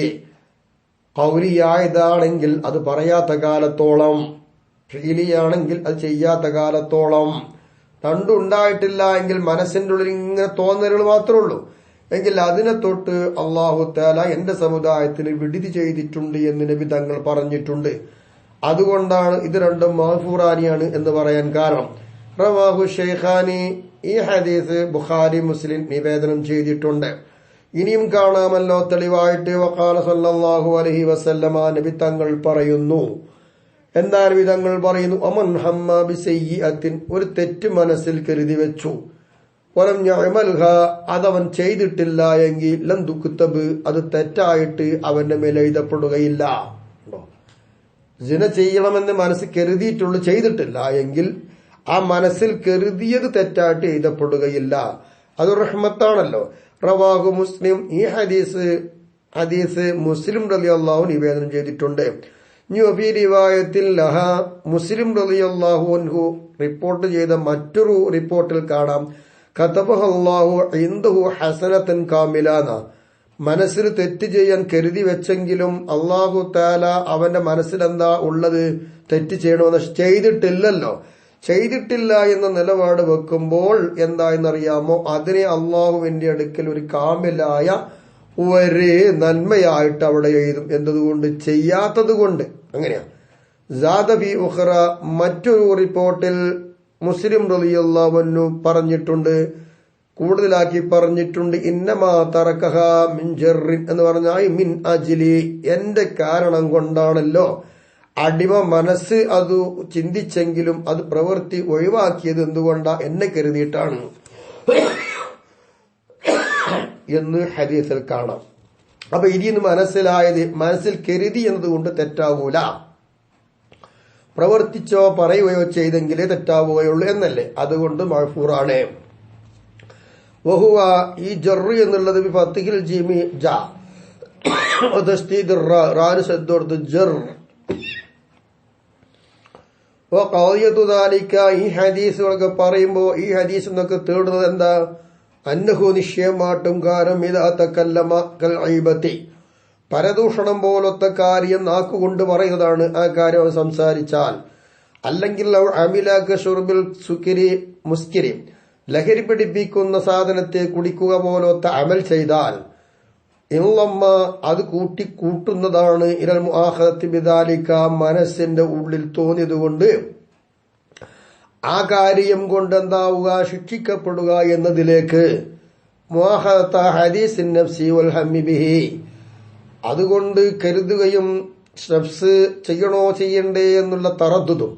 ഖൗലിയായതാണെങ്കിൽ അത് പറയാത്ത കാലത്തോളം, ഫീലിയാണെങ്കിൽ അത് ചെയ്യാത്ത കാലത്തോളം. രണ്ടുണ്ടായിട്ടില്ല എങ്കിൽ മനസ്സിന്റെ ഉള്ളിൽ ഇങ്ങനെ തോന്നലുകൾ മാത്രമേ ഉള്ളൂ എങ്കിൽ അതിനെ തൊട്ട് അല്ലാഹു തആല എന്റെ സമുദായത്തിന് വിടുതി ചെയ്തിട്ടുണ്ട് എന്ന് നബി തങ്ങൾ പറഞ്ഞിട്ടുണ്ട്. അതുകൊണ്ടാണ് ഇത് രണ്ടും മഗ്ഫൂറാനിയാണ് എന്ന് പറയാൻ കാരണം. റവാഹു ശൈഖാനി, ഈ ഹദീസ് ബുഖാരി മുസ്ലിം നിവേദനം ചെയ്തിട്ടുണ്ട്. ഇനിയും കാണാമല്ലോ തെളിവായിട്ട്, വഖാല സല്ലല്ലാഹു അലൈഹി വസല്ലമ, നബി തങ്ങൾ പറയുന്നു. എന്നാൽ നബി തങ്ങൾ പറയുന്നു, അമൻ ഹമ്മ ബിസയ്യിഅത്തിൻ, ഒരു തെറ്റ് മനസ്സിൽ കരുതി വെച്ചു, വലം യഅമൽഹ, അതവൻ ചെയ്തിട്ടില്ല എങ്കിൽ ലം തുക്തബ്, അത് തെറ്റായിട്ട് അവന്റെ മേൽ എഴുതപ്പെടുകയില്ല. സിന ചെയ്യണമെന്ന് മനസ്സിൽ കരുതിയിട്ടുള്ളൂ, ചെയ്തിട്ടില്ല എങ്കിൽ ആ മനസ്സിൽ കരുതിയത് തെറ്റായിട്ട് എഴുതപ്പെടുകയില്ല. അത് റഹ്മത്താണല്ലോ. റവാഹു മുസ്ലിം, ഈ ഹദീസ് മുസ്ലിം റളിയല്ലാഹു നിവേദനം ചെയ്തിട്ടുണ്ട്. റിവായത്തിൽ ലഹ, മുസ്ലിം റളിയല്ലാഹു അൻഹു റിപ്പോർട്ട് ചെയ്ത മറ്റൊരു റിപ്പോർട്ടിൽ കാണാം, കതബഹല്ലാഹു ഇൻദഹു ഹസനത്തൻ കാമിലാന, മനസ്സിൽ തെറ്റ് ചെയ്യാൻ കരുതി വെച്ചെങ്കിലും അല്ലാഹു തആല അവന്റെ മനസ്സിലെന്താ ഉള്ളത്, തെറ്റ് ചെയ്യണമെന്ന് ചെയ്തിട്ടില്ലല്ലോ. ചെയ്തിട്ടില്ല എന്ന നിലപാട് വെക്കുമ്പോൾ എന്തായെന്നറിയാമോ, അതിനെ അള്ളാഹുവിന്റെ അടുക്കൽ ഒരു കാമിലായ ഒരു നന്മയായിട്ട് അവിടെ എഴുതും. എന്നതുകൊണ്ട്, ചെയ്യാത്തത് കൊണ്ട്. അങ്ങനെയാ. സാദബി ഉഖറ, മറ്റൊരു റിപ്പോർട്ടിൽ മുസ്ലിം റളിയല്ലാഹു അൻഹു പറഞ്ഞിട്ടുണ്ട്, കൂടുതലാക്കി പറഞ്ഞിട്ടുണ്ട്, ഇന്നമാ തറക്കഹ മിൻ ജർറിൻ എന്ന് പറഞ്ഞാൽ മിൻ അജ്ലി, എന്റെ കാരണം കൊണ്ടാണല്ലോ അടിമ മനസ്സ് അത് ചിന്തിച്ചെങ്കിലും അത് പ്രവൃത്തി ഒഴിവാക്കിയത് എന്തുകൊണ്ടാ, എന്നെ കരുതിയിട്ടാണ് എന്ന് ഹദീസിൽ കാണാം. അപ്പൊ ഇതിന്ന് മനസ്സിലായത്, മനസ്സിൽ കരുതി എന്നതുകൊണ്ട് തെറ്റാവൂല, പ്രവർത്തിച്ചോ പറയുകയോ ചെയ്തെങ്കിലേ തെറ്റാവുകയുള്ളൂ എന്നല്ലേ. അതുകൊണ്ട് മഗ്ഫൂറാണ്. വഹുവ, ഈ ജർറ് എന്നുള്ളത് ഫത്തിഹിൽ ജീമി ജ തസ്ദീദ് റാന് സദ്ദോർത്ത് ജർ. ഖാദിയതു ദാലിക, ഈ ഹദീസുകളൊക്കെ പറയുമ്പോ ഈ ഹദീസ് എന്നൊക്കെ തേടുന്നത് എന്താ, അന്നഹു നിശ്ചയമാട്ടും കാരം ഇദാ തകല്ലമ കൽ ഐബത്തി, പരദൂഷണം പോലത്തെ കാര്യം നാക്കുകൊണ്ട് പറയുന്നതാണ് ആ കാര്യം സംസാരിച്ചാൽ. അല്ലെങ്കിൽ അമിലാക ഷുർബിൽ സുക്കിരി മുസ്കിരി, ലഹരി പിടിപ്പിക്കുന്ന സാധനത്തെ കുടിക്കുക പോലത്തെ അമൽ ചെയ്താൽ, ഇല്ലമ്മ, അത് കൂട്ടുന്നതാണ് ഇലൽ മുആഖദത്തി ബിദാലിക, മനസ്സിന്റെ ഉള്ളിൽ തോന്നിയതുകൊണ്ട് ആ കാര്യം കൊണ്ട് എന്താവുക, ശിക്ഷിക്കപ്പെടുക എന്നതിലേക്ക്. മുആഖദത ഹദീസിൻ നഫ്സി വൽ ഹമ്മി ബിഹി, അതുകൊണ്ട് കരുതുകയും നഫ്സ് ചെയ്യണോ ചെയ്യണ്ടേ എന്നുള്ള തറദ്ദുദും,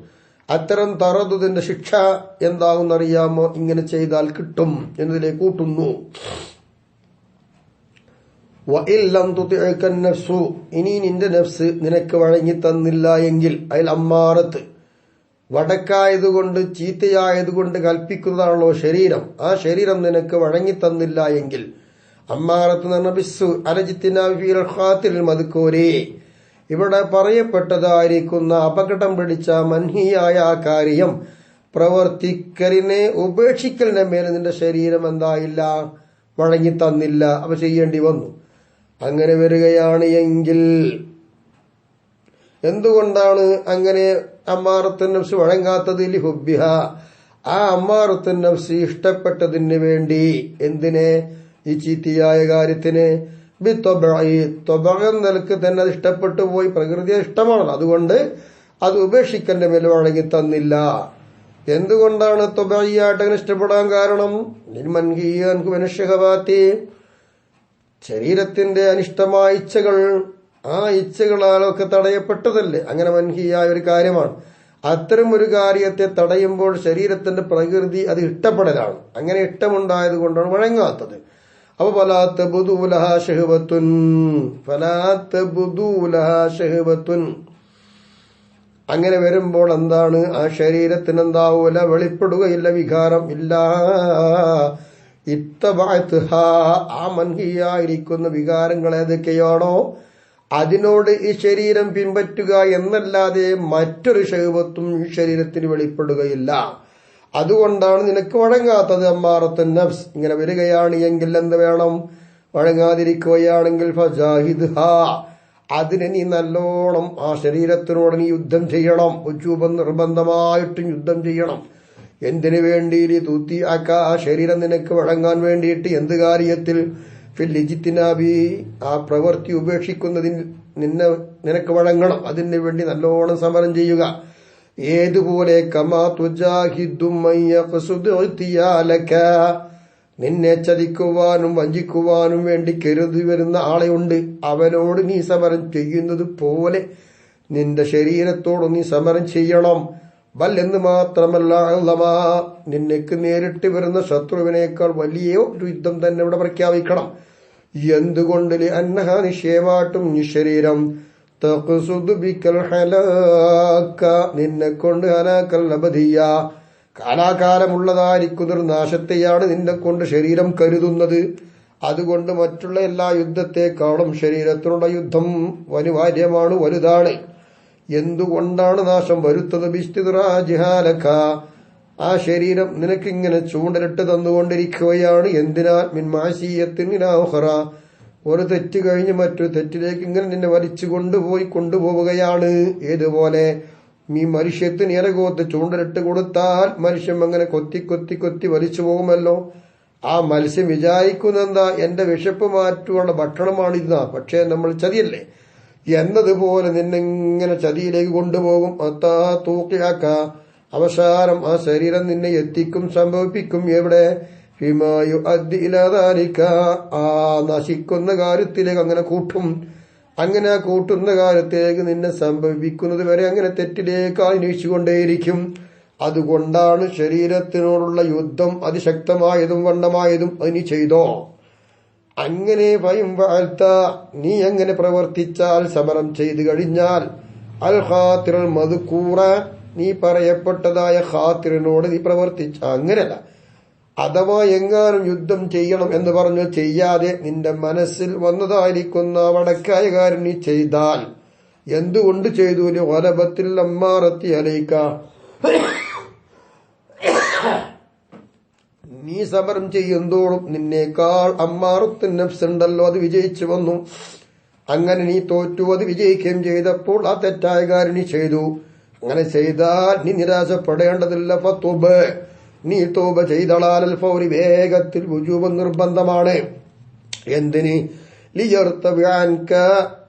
അത്തരം തറദ്ദുദിന്റെ ശിക്ഷ എന്താകുന്നറിയാമോ? ഇങ്ങനെ ചെയ്താൽ കിട്ടും എന്നതിലേക്ക് കൂട്ടുന്നു. ഇനി നിന്റെ നഫ്സ് നിനക്ക് വഴങ്ങി തന്നില്ല എങ്കിൽ, അതിൽ അമ്മാറത്ത് വടക്കായതുകൊണ്ട് ചീത്തയായതുകൊണ്ട് കൽപ്പിക്കുന്നതാണല്ലോ ശരീരം. ആ ശരീരം നിനക്ക് വഴങ്ങി തന്നില്ല എങ്കിൽ, അമ്മാറത്ത് എന്ന ബിസ്സു അലജിത്തിനാഫിൽ മതുക്കോരേ, ഇവിടെ പറയപ്പെട്ടതായിരിക്കുന്ന അപകടം പിടിച്ച മൻഹിയായ ആ കാര്യം പ്രവർത്തിക്കലിനെ ഉപേക്ഷിക്കലിന്റെ മേലെ നിന്റെ ശരീരം എന്തായില്ല? വഴങ്ങി തന്നില്ല. അവ ചെയ്യേണ്ടി വന്നു. അങ്ങനെ വരികയാണ് എങ്കിൽ എന്തുകൊണ്ടാണ് അങ്ങനെ അമ്മാറത്തുൻ നഫ്സ് വഴങ്ങാത്തത്? ലിഹുബ്ബിഹ, ആ അമ്മാറത്തുൻ നഫ്സ് ഇഷ്ടപ്പെട്ടതിന് വേണ്ടി. എന്തിനെ? ഈ ചീത്തയായ കാര്യത്തിന്. നിലക്ക് തന്നെ അത് ഇഷ്ടപ്പെട്ടു പോയി. പ്രകൃതിയെ ഇഷ്ടമാണല്ലോ, അതുകൊണ്ട് അത് ഉപേക്ഷിക്കലിന്റെ മേൽ വഴങ്ങി തന്നില്ല. എന്തുകൊണ്ടാണ് തൊബിയായിട്ട് അങ്ങനെ ഇഷ്ടപ്പെടാൻ കാരണം? മനുഷ്യഹവാത്തി, ശരീരത്തിന്റെ അനിഷ്ടമായ ഇച്ഛകൾ, ആ ഇച്ഛകളാലൊക്കെ തടയപ്പെട്ടതല്ലേ. അങ്ങനെ മൻഹിയായ ഒരു കാര്യമാണ്. അത്തരം ഒരു കാര്യത്തെ തടയുമ്പോൾ ശരീരത്തിന്റെ പ്രകൃതി അത് ഇഷ്ടപ്പെടലാണ്. അങ്ങനെ ഇഷ്ടമുണ്ടായത് കൊണ്ടാണ് വഴങ്ങാത്തത്. അപ്പൊ അങ്ങനെ വരുമ്പോൾ എന്താണ്? ആ ശരീരത്തിന് എന്താവൂല? വെളിപ്പെടുകയില്ല, വികാരം ഇല്ല. ആ മൻഹിയായിരിക്കുന്ന വികാരങ്ങൾ ഏതൊക്കെയാണോ അതിനോട് ഈ ശരീരം പിൻപറ്റുക എന്നല്ലാതെ മറ്റൊരു ശഹവത്തും ഈ ശരീരത്തിന് വെളിപ്പെടുകയില്ല. അതുകൊണ്ടാണ് നിനക്ക് വഴങ്ങാത്തത്. അമ്മാറത്തുൻ നഫ്സ് ഇങ്ങനെ വരികയാണ് എങ്കിൽ എന്ത് വേണം? വഴങ്ങാതിരിക്കുകയാണെങ്കിൽ ഫജാഹിദ്ഹാ, അതിനെ നീ നല്ലോണം ആ ശരീരത്തിനോട് നീ യുദ്ധം ചെയ്യണം. ഉജൂബൻ, നിർബന്ധമായിട്ടും യുദ്ധം ചെയ്യണം. എന്തിനു വേണ്ടി? തൂത്തി ആക്ക, ആ ശരീരം നിനക്ക് വഴങ്ങാൻ വേണ്ടിയിട്ട്. എന്ത് കാര്യത്തിൽ? ഫില്ലിജിത്തിനാബി, ആ പ്രവൃത്തി ഉപേക്ഷിക്കുന്നതിന് നിനക്ക് വഴങ്ങണം. അതിനു വേണ്ടി നല്ലോണം സമരം ചെയ്യുക. ഏതുപോലെ? കമാ തുജാഹിദും നിന്നെ ചതിക്കുവാനും വഞ്ചിക്കുവാനും വേണ്ടി കരുതി വരുന്ന ആളെയുണ്ട്, അവനോട് നീ സമരം ചെയ്യുന്നത് പോലെ നിന്റെ ശരീരത്തോട് നീ സമരം ചെയ്യണം. ബൽ എന്ന് മാത്രമല്ല, നിന്നേക്ക് നേരിട്ട് വരുന്ന ശത്രുവിനേക്കാൾ വലിയ ഒരു യുദ്ധം തന്നെ ഇവിടെ പ്രഖ്യാപിക്കണം. എന്തുകൊണ്ട്? അന്നഹ, നിശ്ചയമായിട്ടും ഈ ശരീരം നിന്നെ കൊണ്ട് ഹലാക്കൽ അബദിയ, കാലാകാലമുള്ളതായിരിക്കുന്നൊരു നാശത്തെയാണ് നിന്നെ കൊണ്ട് ശരീരം കരുതുന്നത്. അതുകൊണ്ട് മറ്റുള്ള എല്ലാ യുദ്ധത്തെക്കാളും ശരീരത്തിനുള്ള യുദ്ധം അനിവാര്യമാണ്, വലുതാണ്. എന്തുകൊണ്ടാണ് നാശം വരുത്തത്? ബിസ്തിദ്റാജിഹാലക, ആ ശരീരം നിനക്കിങ്ങനെ ചൂണ്ടലിട്ട് തന്നുകൊണ്ടിരിക്കുകയാണ്. എന്തിനാൽ? മിൻ മാസിയത്തിൻ ഇലാ ഉഖറ, ഒരു തെറ്റ് കഴിഞ്ഞ് മറ്റൊരു തെറ്റിലേക്ക് ഇങ്ങനെ നിന്നെ വലിച്ചു കൊണ്ടുപോവുകയാണ്. ഏതുപോലെ? ഈ മനുഷ്യത്തിന് ഇരകോത്ത് ചൂണ്ടലിട്ട് കൊടുത്താൽ മനുഷ്യൻ അങ്ങനെ കൊത്തി കൊത്തി കൊത്തി വലിച്ചു പോകുമല്ലോ. ആ മത്സ്യം വിചാരിക്കുന്നെന്താ? എന്റെ വിശപ്പ് മാറ്റുവാനുള്ള ഭക്ഷണമാണിതാ. പക്ഷേ നമ്മൾ ചതിയല്ലേ എന്നതുപോലെ നിന്നെങ്ങനെ ചതിയിലേക്ക് കൊണ്ടുപോകും. അത്താ തൂക്കിയാക്ക, അവസാനം ആ ശരീരം നിന്നെ എത്തിക്കും, സംഭവിപ്പിക്കും. എവിടെ? ഹിമായു അദ്ദിലാദാലിക, ആ നശിക്കുന്ന കാര്യത്തിലേക്ക് അങ്ങനെ കൂട്ടും. അങ്ങനെ കൂട്ടുന്ന കാര്യത്തിലേക്ക് നിന്നെ സംഭവിക്കുന്നത് വരെ അങ്ങനെ തെറ്റിലേക്ക് അന്വേഷിച്ചുകൊണ്ടേയിരിക്കും. അതുകൊണ്ടാണ് ശരീരത്തിനോടുള്ള യുദ്ധം അതിശക്തമായതും വണ്ണമായതും അതിന് ചെയ്തോ. അങ്ങനെ ഭയം വാഴ്ത്ത, നീ അങ്ങനെ പ്രവർത്തിച്ചാൽ, സമരം ചെയ്തു കഴിഞ്ഞാൽ, അൽ ഖാത്തിറൽ മദ്കൂറ, നീ പറയപ്പെട്ടതായ ഖാത്തിറിനോട് നീ പ്രവർത്തിച്ച, അങ്ങനല്ല. അഥവാ എങ്ങാനും യുദ്ധം ചെയ്യണം എന്ന് പറഞ്ഞു ചെയ്യാതെ നിന്റെ മനസ്സിൽ വന്നതായിരിക്കുന്ന വടക്കായ കാര്യം നീ ചെയ്താൽ, എന്തുകൊണ്ട് ചെയ്തു? വലബത്തിൽ അമ്മാറത്തി അലൈക്ക, നീ സമരം ചെയ്യുന്തോറും നിന്നേക്കാൾ അമ്മാറത്തുൻ നഫ്സ് ഉണ്ടല്ലോ, അത് വിജയിച്ചു വന്നു. അങ്ങനെ നീ തോറ്റു, അത് വിജയിക്കുകയും ചെയ്തപ്പോൾ ആ തെറ്റായ കാര്യം നീ ചെയ്തു. അങ്ങനെ ചെയ്താൽ നീ നിരാശപ്പെടേണ്ടതില്ല. ഫതുബ്, നീ തൗബ ചെയ്തളാൽ ഫൗരി, വേഗത്തിൽ വുജൂബ് നിർബന്ധമാണ്. എന്തിന്? ലിയർതബിഅൻക,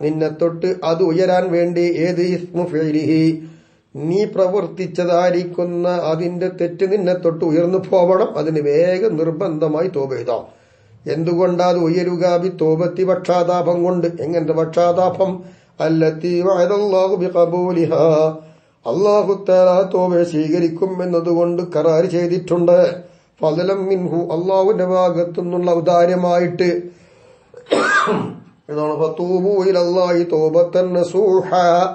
നിന്നെ തൊട്ട് അത് ഉയരാൻ വേണ്ടി. ഏത്? ഇസ്മു ഫിഅലിഹി, നീ പ്രവർത്തിച്ചതായിരിക്കുന്ന അതിന്റെ തെറ്റ് നിന്നെ തൊട്ട് ഉയർന്നു പോവണം. അതിന് വേഗം നിർബന്ധമായി തൗബ ചെയ്തോ. എന്തുകൊണ്ടാ അത് ഉയരുക? ബി തോബത്തി, പക്ഷാതാപം കൊണ്ട്. എങ്ങനത്തെ പക്ഷാതാപം? അല്ലത്തി വഅദല്ലാഹു ബിഖബൂലിഹാ, അല്ലാഹു തആല തൗബ സ്വീകരിക്കും എന്നതുകൊണ്ട് കരാർ ചെയ്തിട്ടുണ്ട്. ഫളലം മിൻഹു, അല്ലാഹുവിന്റെ ഭാഗത്തു നിന്നുള്ള ഔദാര്യമായിട്ട്. ഇതാണ് ഫതൂബു ഇലല്ലാഹി തൗബതൻ നസൂഹ,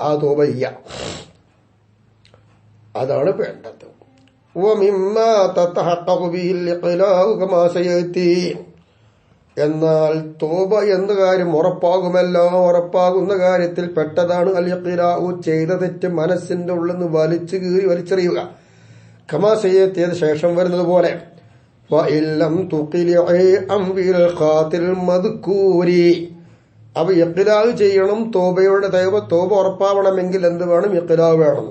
ആ തൗബ ചെയ്യുക, അതാണ് വേണ്ടത്. വമിമ്മാ തതഹഖഖു ബിഹിൽ ഇഖ്ലാഉ കമാ സയതി, എന്നാൽ തോബ എന്ന കാര്യം ഉറപ്പാകുമെല്ലാം ഉറപ്പാകുന്ന കാര്യത്തിൽ പെട്ടതാണ് അൽ ഇഖ്ലാഉ, ചെയ്ത തെറ്റ് മനസ്സിന്റെ ഉള്ളിൽ നിന്ന് വലിച്ചു കീറി വലിച്ചെറിയുക. കമാ സയതിന് ശേഷം വരുന്നത് പോലെ വഇല്ലം തുഖിലി അംബിൽ ഖാതിൽ മദ്കൂരി, അപ്പൊ ഇഖ്ലാഉ ചെയ്യണം. തോബയുടെ തോബ ഉറപ്പാവണമെങ്കിൽ എന്ത് വേണം? ഇഖ്ലാഉ വേണം.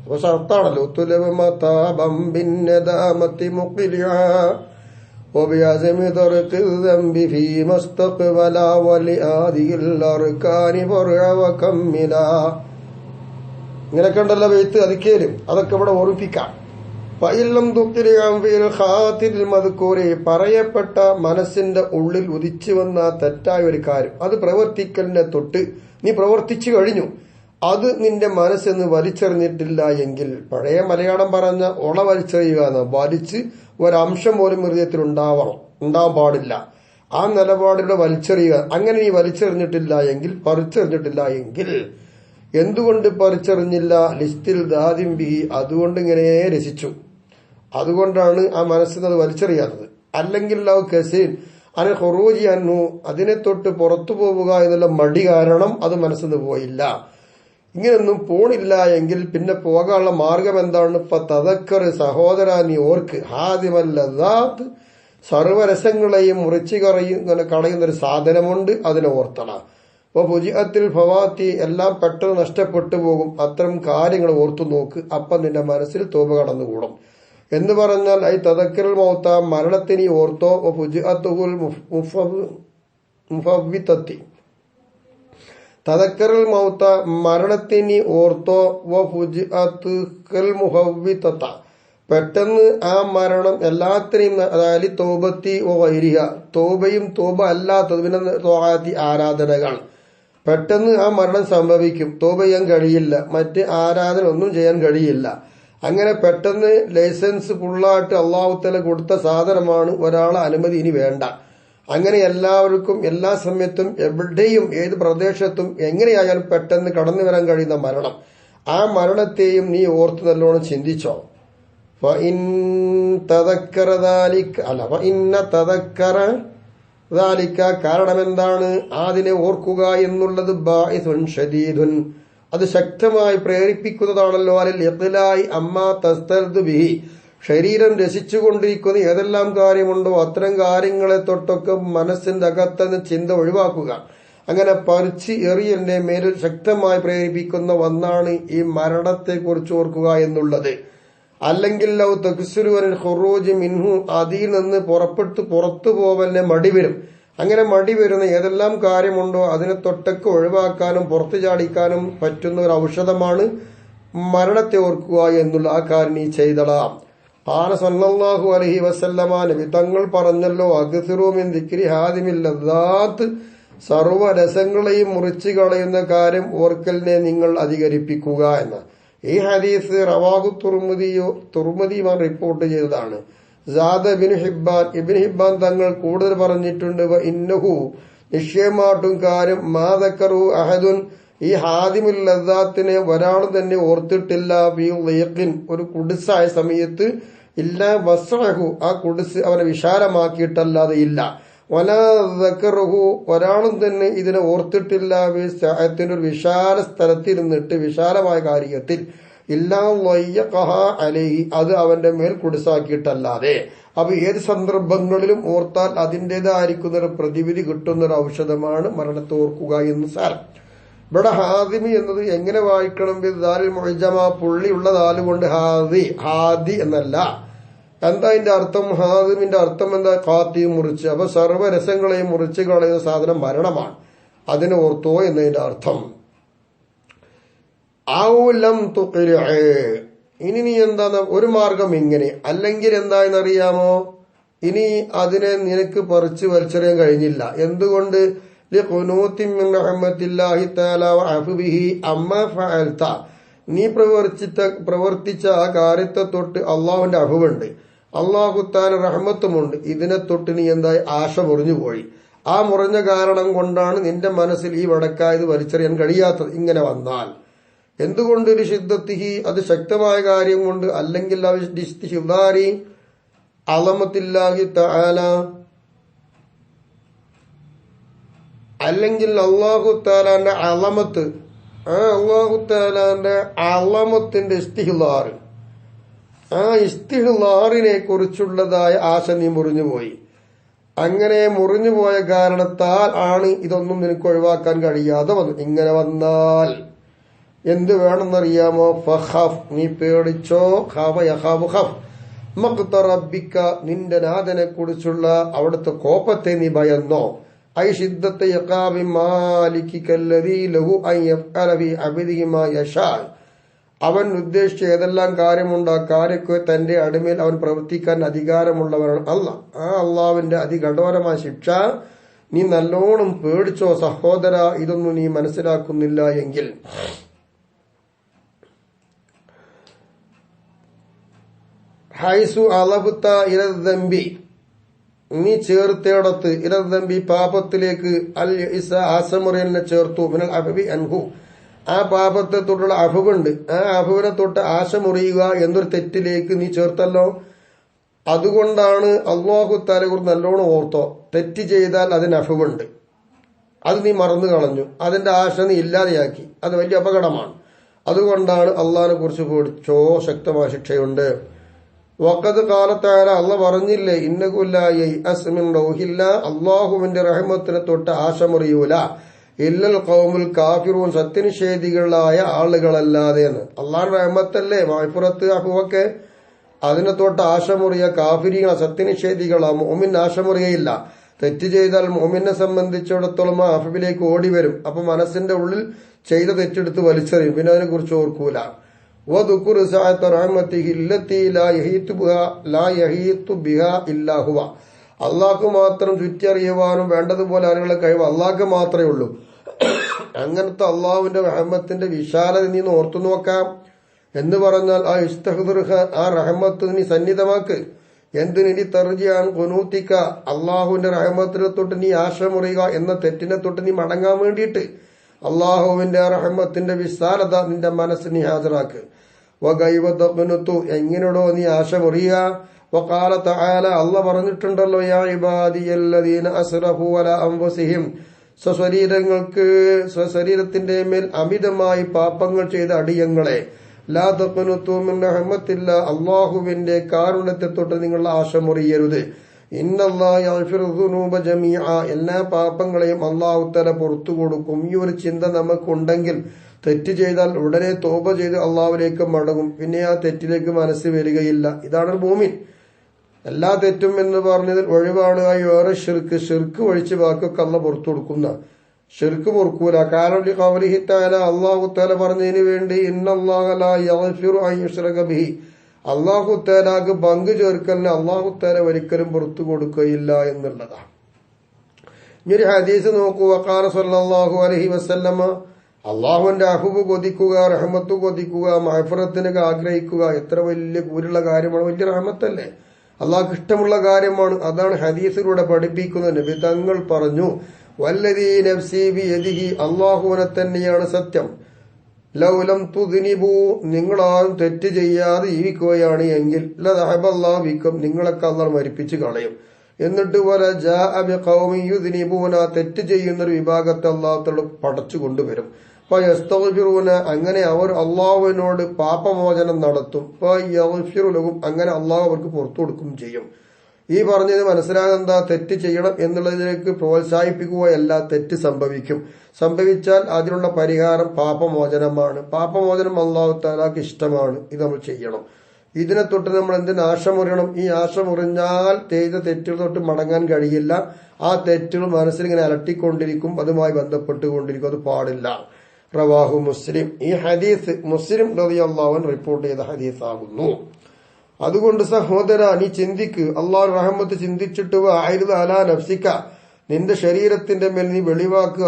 അപ്പൊ ഷർത്താണല്ലോ. തുലബമതാബം ബിന്നദാമത്തി മുഖ്ലിആ വബിഅസ്മി തർഖിൽ ദംബി ഫീമാ ഇസ്തഖ്ബല വലിആദിൽ അർകാനി ഫർഅ വകമ്മില. ഇങ്ങനെയൊക്കെ ഉണ്ടല്ലോ ബൈത്ത്. അതിക്കേലും അതൊക്കെ ഇവിടെ ഓർമ്മിപ്പിക്കാം. ഫഇല്ലം തുഖിലി അംബിൽ ഖാതിൽ മദ്കൂരി, പറയപ്പെട്ട മനസ്സിന്റെ ഉള്ളിൽ ഉദിച്ചു വന്ന തെറ്റായ ഒരു കാര്യം, അത് പ്രവർത്തിക്കലിനെ തൊട്ട് നീ പ്രവർത്തിച്ചു കഴിഞ്ഞു, അത് നിന്റെ മനസ്സെന്ന് വലിച്ചെറിഞ്ഞിട്ടില്ല എങ്കിൽ, പഴയ മലയാളം പറഞ്ഞ ഒള വലിച്ചെറിയുക എന്ന, വലിച്ച് ഒരംശം പോലും ഹൃദയത്തിൽ ഉണ്ടാവാൻ പാടില്ല. ആ നിലപാടിലൂടെ വലിച്ചെറിയുക. അങ്ങനെ നീ വലിച്ചെറിഞ്ഞിട്ടില്ല എങ്കിൽ, പറിച്ചെറിഞ്ഞിട്ടില്ല എങ്കിൽ, എന്തുകൊണ്ട് പറിച്ചെറിഞ്ഞില്ല? ലിസ്റ്റിൽ ദാദിം ബി, അതുകൊണ്ട് ഇങ്ങനെ രസിച്ചു, അതുകൊണ്ടാണ് ആ മനസ്സിന് വലിച്ചെറിയാത്തത്. അല്ലെങ്കിൽ ലവ് കസീൻ അന ഖുറൂജി അന്നു, അതിനെ തൊട്ട് പുറത്തു പോവുക എന്നുള്ള മടി കാരണം അത് മനസ്സിന് പോയില്ല. ഇങ്ങനൊന്നും പോണില്ല എങ്കിൽ പിന്നെ പോകാനുള്ള മാർഗം എന്താണ്? ഇപ്പൊ തദക്കർ, സഹോദര നീ ഓർക്ക്, ഹാദിമല്ലദാത്ത്, സർവരസങ്ങളെയും മുറിച്ചു കളയുന്നൊരു സാധനമുണ്ട്, അതിനെ ഓർത്തണ. അപ്പൊ ഫുജിഅത്തിൽ ഫവാത്തി, എല്ലാം പെട്ടെന്ന് നഷ്ടപ്പെട്ടു പോകും. അത്തരം കാര്യങ്ങൾ ഓർത്തു നോക്ക്, അപ്പം നിന്റെ മനസ്സിൽ തോപ കടന്നുകൂടും എന്ന് പറഞ്ഞാൽ ഐ തദക്കറുൽ മൗത്ത, മരണത്തിനി ഓർത്തോ. ഫുജിഅത്തുൽ മുഫവ്വിതത്തി, തദക്കറുൽ മൗത്ത, മരണത്തിനി ഓർത്തോ. വഫുജിഅത്തുൽ മുഫവ്വിതത, പെട്ടെന്ന് ആ മരണം എല്ലാത്തിനെയും, അതായത് തോബത്തി വൈരിഹ, തോബയും തോബ അല്ലാത്തത്, പിന്നെ തോആത്തി ആരാധനകൾ, പെട്ടെന്ന് ആ മരണം സംഭവിക്കും. തോബ ചെയ്യാൻ കഴിയില്ല, മറ്റ് ആരാധന ഒന്നും ചെയ്യാൻ കഴിയില്ല. അങ്ങനെ പെട്ടെന്ന് ലൈസൻസ് ഫുള്ളായിട്ട് അല്ലാഹു തആല കൊടുത്ത സാധനമാണ്, ഒരാളെ അനുമതി ഇനി വേണ്ട. അങ്ങനെ എല്ലാവർക്കും എല്ലാ സമയത്തും എവിടെയും ഏത് പ്രദേശത്തും എങ്ങനെയായാലും പെട്ടെന്ന് കടന്നു വരാൻ കഴിയുന്ന മരണം, ആ മരണത്തെയും നീ ഓർത്ത് നല്ലോണം ചിന്തിച്ചോ. കാരണം എന്താണ്? അതിനെ ഓർക്കുക എന്നുള്ളത് ബാഇസുൻ ഷദീദുൻ, അത് ശക്തമായി പ്രേരിപ്പിക്കുന്നതാണല്ലോ. അലിൽ ഇഖ്ലായി അമ്മാ തസ്തൽദു ബിഹി, ശരീരം രസിച്ചുകൊണ്ടിരിക്കുന്ന ഏതെല്ലാം കാര്യമുണ്ടോ അത്തരം കാര്യങ്ങളെ തൊട്ടൊക്കെ മനസ്സിന്റെ അകത്തുനിന്ന് ചിന്ത ഒഴിവാക്കുക. അങ്ങനെ പറിച്ച് എറിയലിന്റെ മേലിൽ ശക്തമായി പ്രേരിപ്പിക്കുന്ന ഒന്നാണ് ഈ മരണത്തെ കുറിച്ച് ഓർക്കുക എന്നുള്ളത്. അല്ലെങ്കിൽ ലൗ തക്സുലുവനിൽ ഖുറൂജ് മിൻഹു, അതിൽ നിന്ന് പുറത്തു പോവലിനെ മടി വരും. അങ്ങനെ മടി വരുന്ന ഏതെല്ലാം കാര്യമുണ്ടോ അതിനെ തൊട്ടൊക്കെ ഒഴിവാക്കാനും പുറത്തു ചാടിക്കാനും പറ്റുന്ന ഒരു ഔഷധമാണ് മരണത്തെ ഓർക്കുക എന്നുള്ള ആ കാര്യം നീ ചെയ്തടാം. ഖാല സല്ലല്ലാഹു അലൈഹി വസല്ലമ, നബി തങ്ങൾ പറഞ്ഞല്ലോ, അഗ്സിറു മിൻ ദിക്രി ഹാദിമിൽ ലദ്ദാത്ത്, സർവ്വരസങ്ങളെയും മുറിച്ചു കളയുന്ന കാര്യം ഓർക്കലിനെ നിങ്ങൾ അധികരിപ്പിക്കുക എന്ന്. ഈ ഹദീസ് റവാഹു തുർമുദിമാൻ റിപ്പോർട്ട് ചെയ്തതാണ്. സാദ് ഇബ്നു ഹിബ്ബാൻ തങ്ങൾ കൂടുതൽ പറഞ്ഞിട്ടുണ്ട്, ഇന്നഹു, നിശ്ചയമായിട്ടും കാര്യം, മാ ദക്കറു അഹദുൻ, ഈ ഹാദിമുൽ ലദ്ദാത്തിനെ ഒരാൾ തന്നെ ഓർത്തിട്ടില്ല, ഫീ ളീഖിൻ, ഒരു കുടിസായ സമയത്ത്, ഇല്ല വസ്അഹു, ആ കുടിസ് അവനെ വിശാലമാക്കിയിട്ടല്ലാതെ ഇല്ല. വലാ ദക്കറുഹു, ഒരാളും തന്നെ ഇതിനെ ഓർത്തിട്ടില്ല, ഒരു വിശാല സ്ഥലത്തിരുന്നിട്ട് വിശാലമായ കാര്യത്തിൽ, ഇല്ലാ വയ്യഖഹ അലൈഹി, അത് അവന്റെ മേൽ കുടിസാക്കിയിട്ടല്ലാതെ. അപ്പൊ ഏത് സന്ദർഭങ്ങളിലും ഓർത്താൽ അതിൻ്റെതായിരിക്കുന്ന ഒരു പ്രതിവിധി കിട്ടുന്ന ഒരു ഔഷധമാണ് മരണത്തെ ഓർക്കുക എന്ന് സാർ. ഇവിടെ ഹാദിമി എന്നത് എങ്ങനെ വായിക്കണം? ദാലിൽ മുഅ്ജമ, പുള്ളിയുള്ള ദാലുകൊണ്ട് ഹാദി എന്നല്ല. എന്താ അതിന്റെ അർത്ഥം? ഹാദിമിന്റെ അർത്ഥം എന്താ? ഖാത്തി, മുറിച്ച്. അപ്പൊ സർവ്വരസങ്ങളെയും മുറിച്ച് കളയുന്ന സാധനം മരണമാണ്, അതിനെ ഓർത്തോ എന്നതിന്റെ അർത്ഥം. ഔലം തുഖ്രി, ഇനി നീ എന്താ ഒരു മാർഗം ഇങ്ങനെ, അല്ലെങ്കിൽ എന്തായെന്നറിയാമോ? ഇനി അതിനെ നിനക്ക് പറിച്ച് വലിച്ചെറിയാൻ കഴിഞ്ഞില്ല. എന്തുകൊണ്ട്? ലിഖുനൂതി മിൻ റഹ്മത്തില്ലാഹി തആല വഅഫ്വിഹി അമ്മാ ഫഅൽത. നീ പ്രവർത്തിച്ച ആ കാര്യത്തെ തൊട്ട് അള്ളാഹുവിന്റെ അഫുവുണ്ട്, അള്ളാഹു താല റഹ്മത്തുമുണ്ട്. ഇതിനെ തൊട്ട് നീ എന്തായി ആശ മുറിഞ്ഞു പോയി. ആ മുറിഞ്ഞ കാരണം കൊണ്ടാണ് നിന്റെ മനസ്സിൽ ഈ വടക്കായത് വലിച്ചെറിയാൻ കഴിയാത്തത്. ഇങ്ങനെ വന്നാൽ എന്തുകൊണ്ട് ഒരു ശിദ്ദത്തിഹി, അത് ശക്തമായ കാര്യം കൊണ്ട്, അല്ലെങ്കിൽ അളമത്തില്ലാഹി തആല, അല്ലെങ്കിൽ അള്ളാഹു താലാന്റെ അളമത്ത്, ആ അള്ളാഹു താലാന്റെ അളമത്തിന്റെ ഇസ്തിഹ്ലാർ, ആ ഇസ്തിഹ്ലാറിനെ കുറിച്ചുള്ളതായ ആശ നീ മുറിഞ്ഞുപോയി. അങ്ങനെ മുറിഞ്ഞുപോയ കാരണത്താൽ ആണ് ഇതൊന്നും നിനക്ക് ഒഴിവാക്കാൻ കഴിയാതെ വന്നു. ഇങ്ങനെ വന്നാൽ എന്ത് വേണമെന്നറിയാമോ? ഫഖഫ്, നീ പേടിച്ചോ. ഖാഫ യഖാഫു ഖഫ് മഖ്ത റബ്ബിക, നിന്റെ നാഥനെ കുറിച്ചുള്ള അവിടുത്തെ കോപത്തെ നീ ഭയന്നോ. ഐ ശിദ്ദത്തെ യഖാബി മാലികികല്ലദീ ലഹു അൻ യഫ്അല ഫീ അബ്ദിഹി മാ യശാ. അവൻ ഉദ്ദേശിച്ച ഏതെല്ലാം കാര്യമുണ്ട് ആ കാര്യമൊക്കെ തന്റെ അടിമയിൽ അവൻ പ്രവർത്തിക്കാൻ അധികാരമുള്ളവരാണ് അല്ലാഹ്. ആ അള്ളാഹുവിന്റെ അതികഠോരമായ ശിക്ഷ നീ നല്ലോണം പേടിച്ചോ സഹോദര. ഇതൊന്നും നീ മനസ്സിലാക്കുന്നില്ല എങ്കിൽ ഹൈസു അലബുത്ത ഇലദ്ദംബി, നീ ചേർത്തേടത്ത്, ഇലദ്ദംബി പാപത്തിലേക്ക്, അൽ ഇസ ആസമുറിയലിനെ ചേർത്തു, മിനൽ അഫബി അൻഹു, ആ പാപത്തെ തൊട്ടുള്ള അഫുവുണ്ട്, ആ അഫുവിനെ തൊട്ട് ആശ മുറിയുക എന്നൊരു തെറ്റിലേക്ക് നീ ചേർത്തല്ലോ. അതുകൊണ്ടാണ് അല്ലാഹു തആല കുറിച്ച് നല്ലോണം ഓർത്തോ. തെറ്റ് ചെയ്താൽ അതിന് അഫുവുണ്ട്, അത് നീ മറന്നു കളഞ്ഞു, അതിന്റെ ആശ നീ ഇല്ലാതെയാക്കി, അത് വലിയ അപകടമാണ്. അതുകൊണ്ടാണ് അള്ളാഹിനെ കുറിച്ച് പേടിച്ചോ, ശക്തമായ ശിക്ഷയുണ്ട്. വഖദ് ഖാല തആല, അല്ലാഹ് പറഞ്ഞില്ലേ, ഇന്നഹു ലാ യയഅസ് മിൻ റൗഹില്ല, അല്ലാഹുവിന്റെ റഹ്മത്തിനെ തൊട്ട് ആശ മുറിയൂല, ഇല്ലൽ ഖൗമുൽ കാഫിറൂൻ, സത്യനിഷേധികളായ ആളുകളല്ലാതെ എന്ന്. അള്ളാഹുവിന്റെ റഹ്മത്തല്ലേ മഗ്ഫിറത്ത് അഫുവൊക്കെ, അതിനെ തൊട്ട് ആശ മുറിയ കാഫിരികളാ, സത്യനിഷേധികളാ. മുഅ്മിൻ ആശ മുറിയയില്ല. തെറ്റ് ചെയ്താൽ മുഅ്മിനെ സംബന്ധിച്ചിടത്തോളം ആ അഫിലേക്ക് ഓടി വരും. അപ്പൊ മനസ്സിന്റെ ഉള്ളിൽ ചെയ്ത തെറ്റെടുത്ത് വലിച്ചെറിയും, പിന്നെ അതിനെ കുറിച്ച് ഓർക്കൂല. വദുകുർ സഅത റഹ്മതിഹി അല്ലതി ലാ യഹീതു ബിഹാ ഇല്ലാ ഹുവ, അള്ളാഹ്ക്ക് മാത്രം ചുറ്റിയറിയുവാനും വേണ്ടതുപോലെ അറിയുള്ള കഴിവ് അള്ളാഹ്ക്ക് മാത്രമേ ഉള്ളൂ. അങ്ങനത്തെ അള്ളാഹുവിന്റെ റഹ്മത്തിന്റെ വിശാലത നീ ഓർത്തു നോക്കാം. എന്ന് പറഞ്ഞാൽ ആ ഇസ്തഹ്ദിർഹ, ആ റഹ്മത്ത് നീ സന്നിധമാക്ക്. എന്തിനി തർജിയാൻ ഖുനൂതിക, അള്ളാഹുവിന്റെ റഹ്മത്തിനെ തൊട്ട് നീ ആശ മുറിയുക എന്ന തെറ്റിനെ തൊട്ട് നീ മടങ്ങാൻ വേണ്ടിയിട്ട് അള്ളാഹുവിന്റെ റഹ്മത്തിന്റെ വിശാലത നിന്റെ മനസ്സിന് നീ ഹാജരാക്ക്. വഗൈവതഖ്നുതു, എങ്ങനെയോ നീ ആശ മുറിയുക. വഖാല തആല, അല്ലാഹ് പറഞ്ഞിട്ടുണ്ടല്ലോ, യാ ഇബാദിയല്ലദീന അസ്റഫു അലാ അൻഫുസിഹിം, സ്വശരീരത്തിന്റെ മേൽ അമിതമായി പാപങ്ങൾ ചെയ്ത അടിയങ്ങളെ, ലാ തഖ്നുതു മിൻ റഹ്മത്തില്ലാ, അല്ലാഹുവിന്റെ കാരുണ്യത്തെ തൊട്ട് നിങ്ങൾ ആശ മുറിയരുത്. ഇന്നല്ലാഹ യഗ്ഫിറു ദുനൂബ ജമീഅ, എല്ലാ പാപങ്ങളെയും അല്ലാഹു തആല പുറത്തു കൊടുക്കും. ഈ ഒരു ചിന്ത നമുക്കുണ്ടെങ്കിൽ തെറ്റ് ചെയ്താൽ ഉടനെ തൗബ ചെയ്ത് അള്ളാഹുവിലേക്ക് മടങ്ങും, പിന്നെ ആ തെറ്റിലേക്ക് മനസ്സ് വരികയില്ല. ഇതാണ് മുഅ്മിൻ. എല്ലാ തെറ്റും എന്ന് പറഞ്ഞതിൽ ഒഴിവാണ് വേറെ ഷിർക്ക് ഒഴിച്ച് ബാക്കിയൊക്കെ അള്ളാഹ് പുറത്തു കൊടുക്കുന്ന. ഷിർക്ക് പൊറുക്കൂല. കാരണം ഖൗലിഹി തആല, അല്ലാഹു തആല പറഞ്ഞതിന് വേണ്ടി, ഇന്നല്ലാഹ ലാ യഗ്ഫിറു അൻ യുശ്റക ബിഹി, അല്ലാഹു തആലക്ക് പങ്കു ചേർക്കലിന് അല്ലാഹു തആല ഒരിക്കലും പുറത്തു കൊടുക്കുകയില്ല എന്നുള്ളതാണ്. ഇനി ഒരു ഹദീസ് നോക്കൂ. വഖാല സല്ലല്ലാഹു അലൈഹി വസല്ലമ, അള്ളാഹുവിന്റെ അഫ്വ് കൊതിക്കുക, റഹ്മത്ത് കൊതിക്കുക, മഗ്ഫിറത്തിനൊക്കെ ആഗ്രഹിക്കുക, എത്ര വലിയ കൂരുള്ള കാര്യമാണ്, വലിയ റഹ്മത്തല്ലേ, അള്ളാഹ്ക്ക് ഇഷ്ടമുള്ള കാര്യമാണ്. അതാണ് ഹദീസിലൂടെ പഠിപ്പിക്കുന്നത്. നബി തങ്ങൾ പറഞ്ഞു, വല്ലദീ നഫ്സി ബിയദിഹി, അള്ളാഹുവിനെ തന്നെയാണ് സത്യം, ലൗലം തുദ്നിബു, നിങ്ങളാരും തെറ്റ് ചെയ്യാതെ ജീവിക്കുകയാണ് എങ്കിൽ, ലദഹബല്ലാഹു ബിക്കും, നിങ്ങളൊക്കെ അള്ളാഹ് മരിപ്പിച്ച് കളയും. എന്നിട്ട് വല ജാഅ ബിഖൗമിൻ യുദ്നിബൂന, തെറ്റ് ചെയ്യുന്നൊരു വിഭാഗത്തെ അള്ളാഹു പടച്ചു കൊണ്ടുവരും. ഫയസ്തഗ്ഫിറൂന, അങ്ങനെ അവർ അള്ളാഹുവിനോട് പാപമോചനം നടത്തും. ഫയഗ്ഫിറു ലഹും, അങ്ങനെ അള്ളാഹു അവർക്ക് പുറത്തു കൊടുക്കും ചെയ്യും. ഈ പറഞ്ഞത് മനസ്സിലാകുന്ന തെറ്റ് ചെയ്യണം എന്നുള്ളതിലേക്ക് പ്രോത്സാഹിപ്പിക്കുകയല്ല, തെറ്റ് സംഭവിച്ചാൽ അതിനുള്ള പരിഹാരം പാപമോചനമാണ്. പാപമോചനം അല്ലാഹു തആലക്ക് ഇഷ്ടമാണ്. ഇത് നമ്മൾ ചെയ്യണം. ഇതിനെ തൊട്ട് നമ്മൾ എന്തിന് ആശ മുറിയണം? ഈ ആശ മുറിഞ്ഞാൽ ചെയ്ത തെറ്റുകൾ തൊട്ട് മടങ്ങാൻ കഴിയില്ല. ആ തെറ്റുകൾ മനസ്സിലിങ്ങനെ അലട്ടിക്കൊണ്ടിരിക്കും, അതുമായി ബന്ധപ്പെട്ടുകൊണ്ടിരിക്കും. അത് പാടില്ല. റവാഹു മുസ്ലിം. ഈ ഹദീസ് മുസ്ലിം റളിയല്ലാഹു അൻഹു റിപ്പോർട്ട് ചെയ്ത ഹദീസ് ആകുന്നു. അതുകൊണ്ട് സഹോദര, നീ ചിന്തിക്ക്, അല്ലാഹു റഹ്മത്ത് ചിന്തിച്ചിട്ട് അലാ നഫ്സിക, നിന്റെ ശരീരത്തിന്റെ മേൽ നീ വെളിവാക്കുക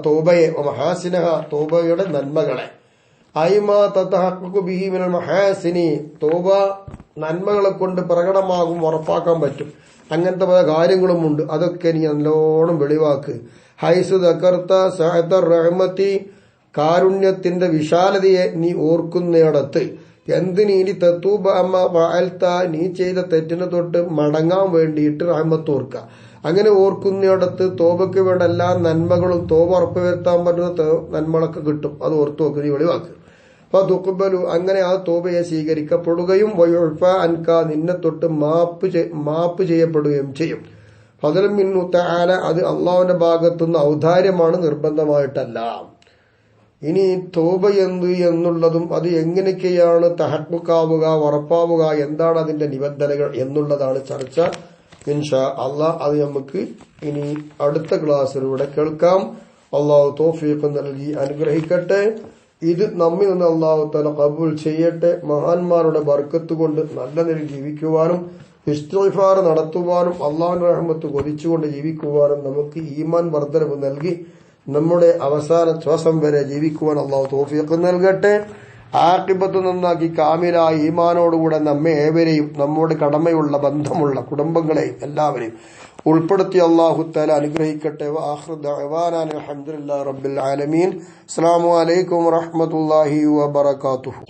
തോബയെ മഹാസിനഹ തോബയുടെ നന്മകളെ ഐമാ തതഹഖഖു ബിഹി മിനൽ മഹാസിനി തോബ നന്മകളെ കൊണ്ട് പ്രകടമാകും ഉറപ്പാക്കാൻ പറ്റും. അങ്ങനത്തെ പല കാര്യങ്ങളുമുണ്ട്. അതൊക്കെ നീ നല്ലോണം വെളിവാക്ക്. ഹൈസു ദക്കർത്ത സഅദർ റഹ്മത്തി കാരുണ്യത്തിന്റെ വിശാലതയെ നീ ഓർക്കുന്നിടത്ത് എന്തിനീ തത്തൂബ അമ്മ ഫഅൽത നീ ചെയ്ത തെറ്റിനെ തൊട്ട് മടങ്ങാൻ വേണ്ടിയിട്ട് റഹ്മത്ത് ഓർക്കുക. അങ്ങനെ ഓർക്കുന്നിടത്ത് തോബയ്ക്ക് വേണ്ട എല്ലാ നന്മകളും തോബ ഉറപ്പുവരുത്താൻ പറ്റുന്ന നന്മകളൊക്കെ കിട്ടും. അത് ഓർത്തു നോക്കുക, നീ വെളിവാക്ക്. അപ്പൊ തുഖ്ബലു അങ്ങനെ ആ തോബയെ സ്വീകരിക്കപ്പെടുകയും വയുഅഫ അൻക നിന്നെ തൊട്ട് മാപ്പ് ചെയ്യപ്പെടുകയും ചെയ്യും. ഫദലൻ മിൻഹു തആല അത് അള്ളാഹുവിന്റെ ഭാഗത്തുനിന്ന് ഔദാര്യമാണ്, നിർബന്ധമായിട്ടല്ല. ഇനി തോബ എന്നുള്ളതും അത് എങ്ങനെയൊക്കെയാണ് തഹഖ്ഖുക്കാവുക ഉറപ്പാവുക, എന്താണ് അതിന്റെ നിബന്ധനകൾ എന്നുള്ളതാണ് ചർച്ച. ഇൻഷാ അള്ളാഹ് അത് നമുക്ക് ഇനി അടുത്ത ക്ലാസ്സിലൂടെ കേൾക്കാം. അള്ളാഹു തൗഫീഖ് നൽകി അനുഗ്രഹിക്കട്ടെ. ഇത് നമ്മിൽ നിന്ന് അള്ളാഹു തആല ഖബൂൽ ചെയ്യട്ടെ. മഹാന്മാരുടെ ബർക്കത്ത് കൊണ്ട് നല്ല നിലയിൽ ജീവിക്കുവാനും ഇസ്തിഗ്ഫാർ നടത്തുവാനും അള്ളാഹുവിന്റെ റഹ്മത്ത് കൊതിച്ചുകൊണ്ട് ജീവിക്കുവാനും നമുക്ക് ഈമാൻ വർദ്ധനവ് നൽകി നമ്മുടെ അവസാന ശ്വാസം വരെ ജീവിക്കുവാൻ അള്ളാഹു തൗഫീഖ് നൽകട്ടെ. ആഖിബത്ത് നന്നാക്കി കാമിലായ ഈമാനോടുകൂടെ നമ്മെ ഏവരെയും നമ്മുടെ കടമയുള്ള ബന്ധമുള്ള കുടുംബങ്ങളെയും എല്ലാവരെയും ഉൾപ്പെടുത്തി അല്ലാഹു തആല അനുഗ്രഹിക്കട്ടെ. വആഖിറു ദഅവാനാ അൽഹംദുലില്ലാഹി റബ്ബിൽ ആലമീൻ. അസ്സലാമു അലൈക്കും വറഹ്മത്തുള്ളാഹി വബറകാതുഹു.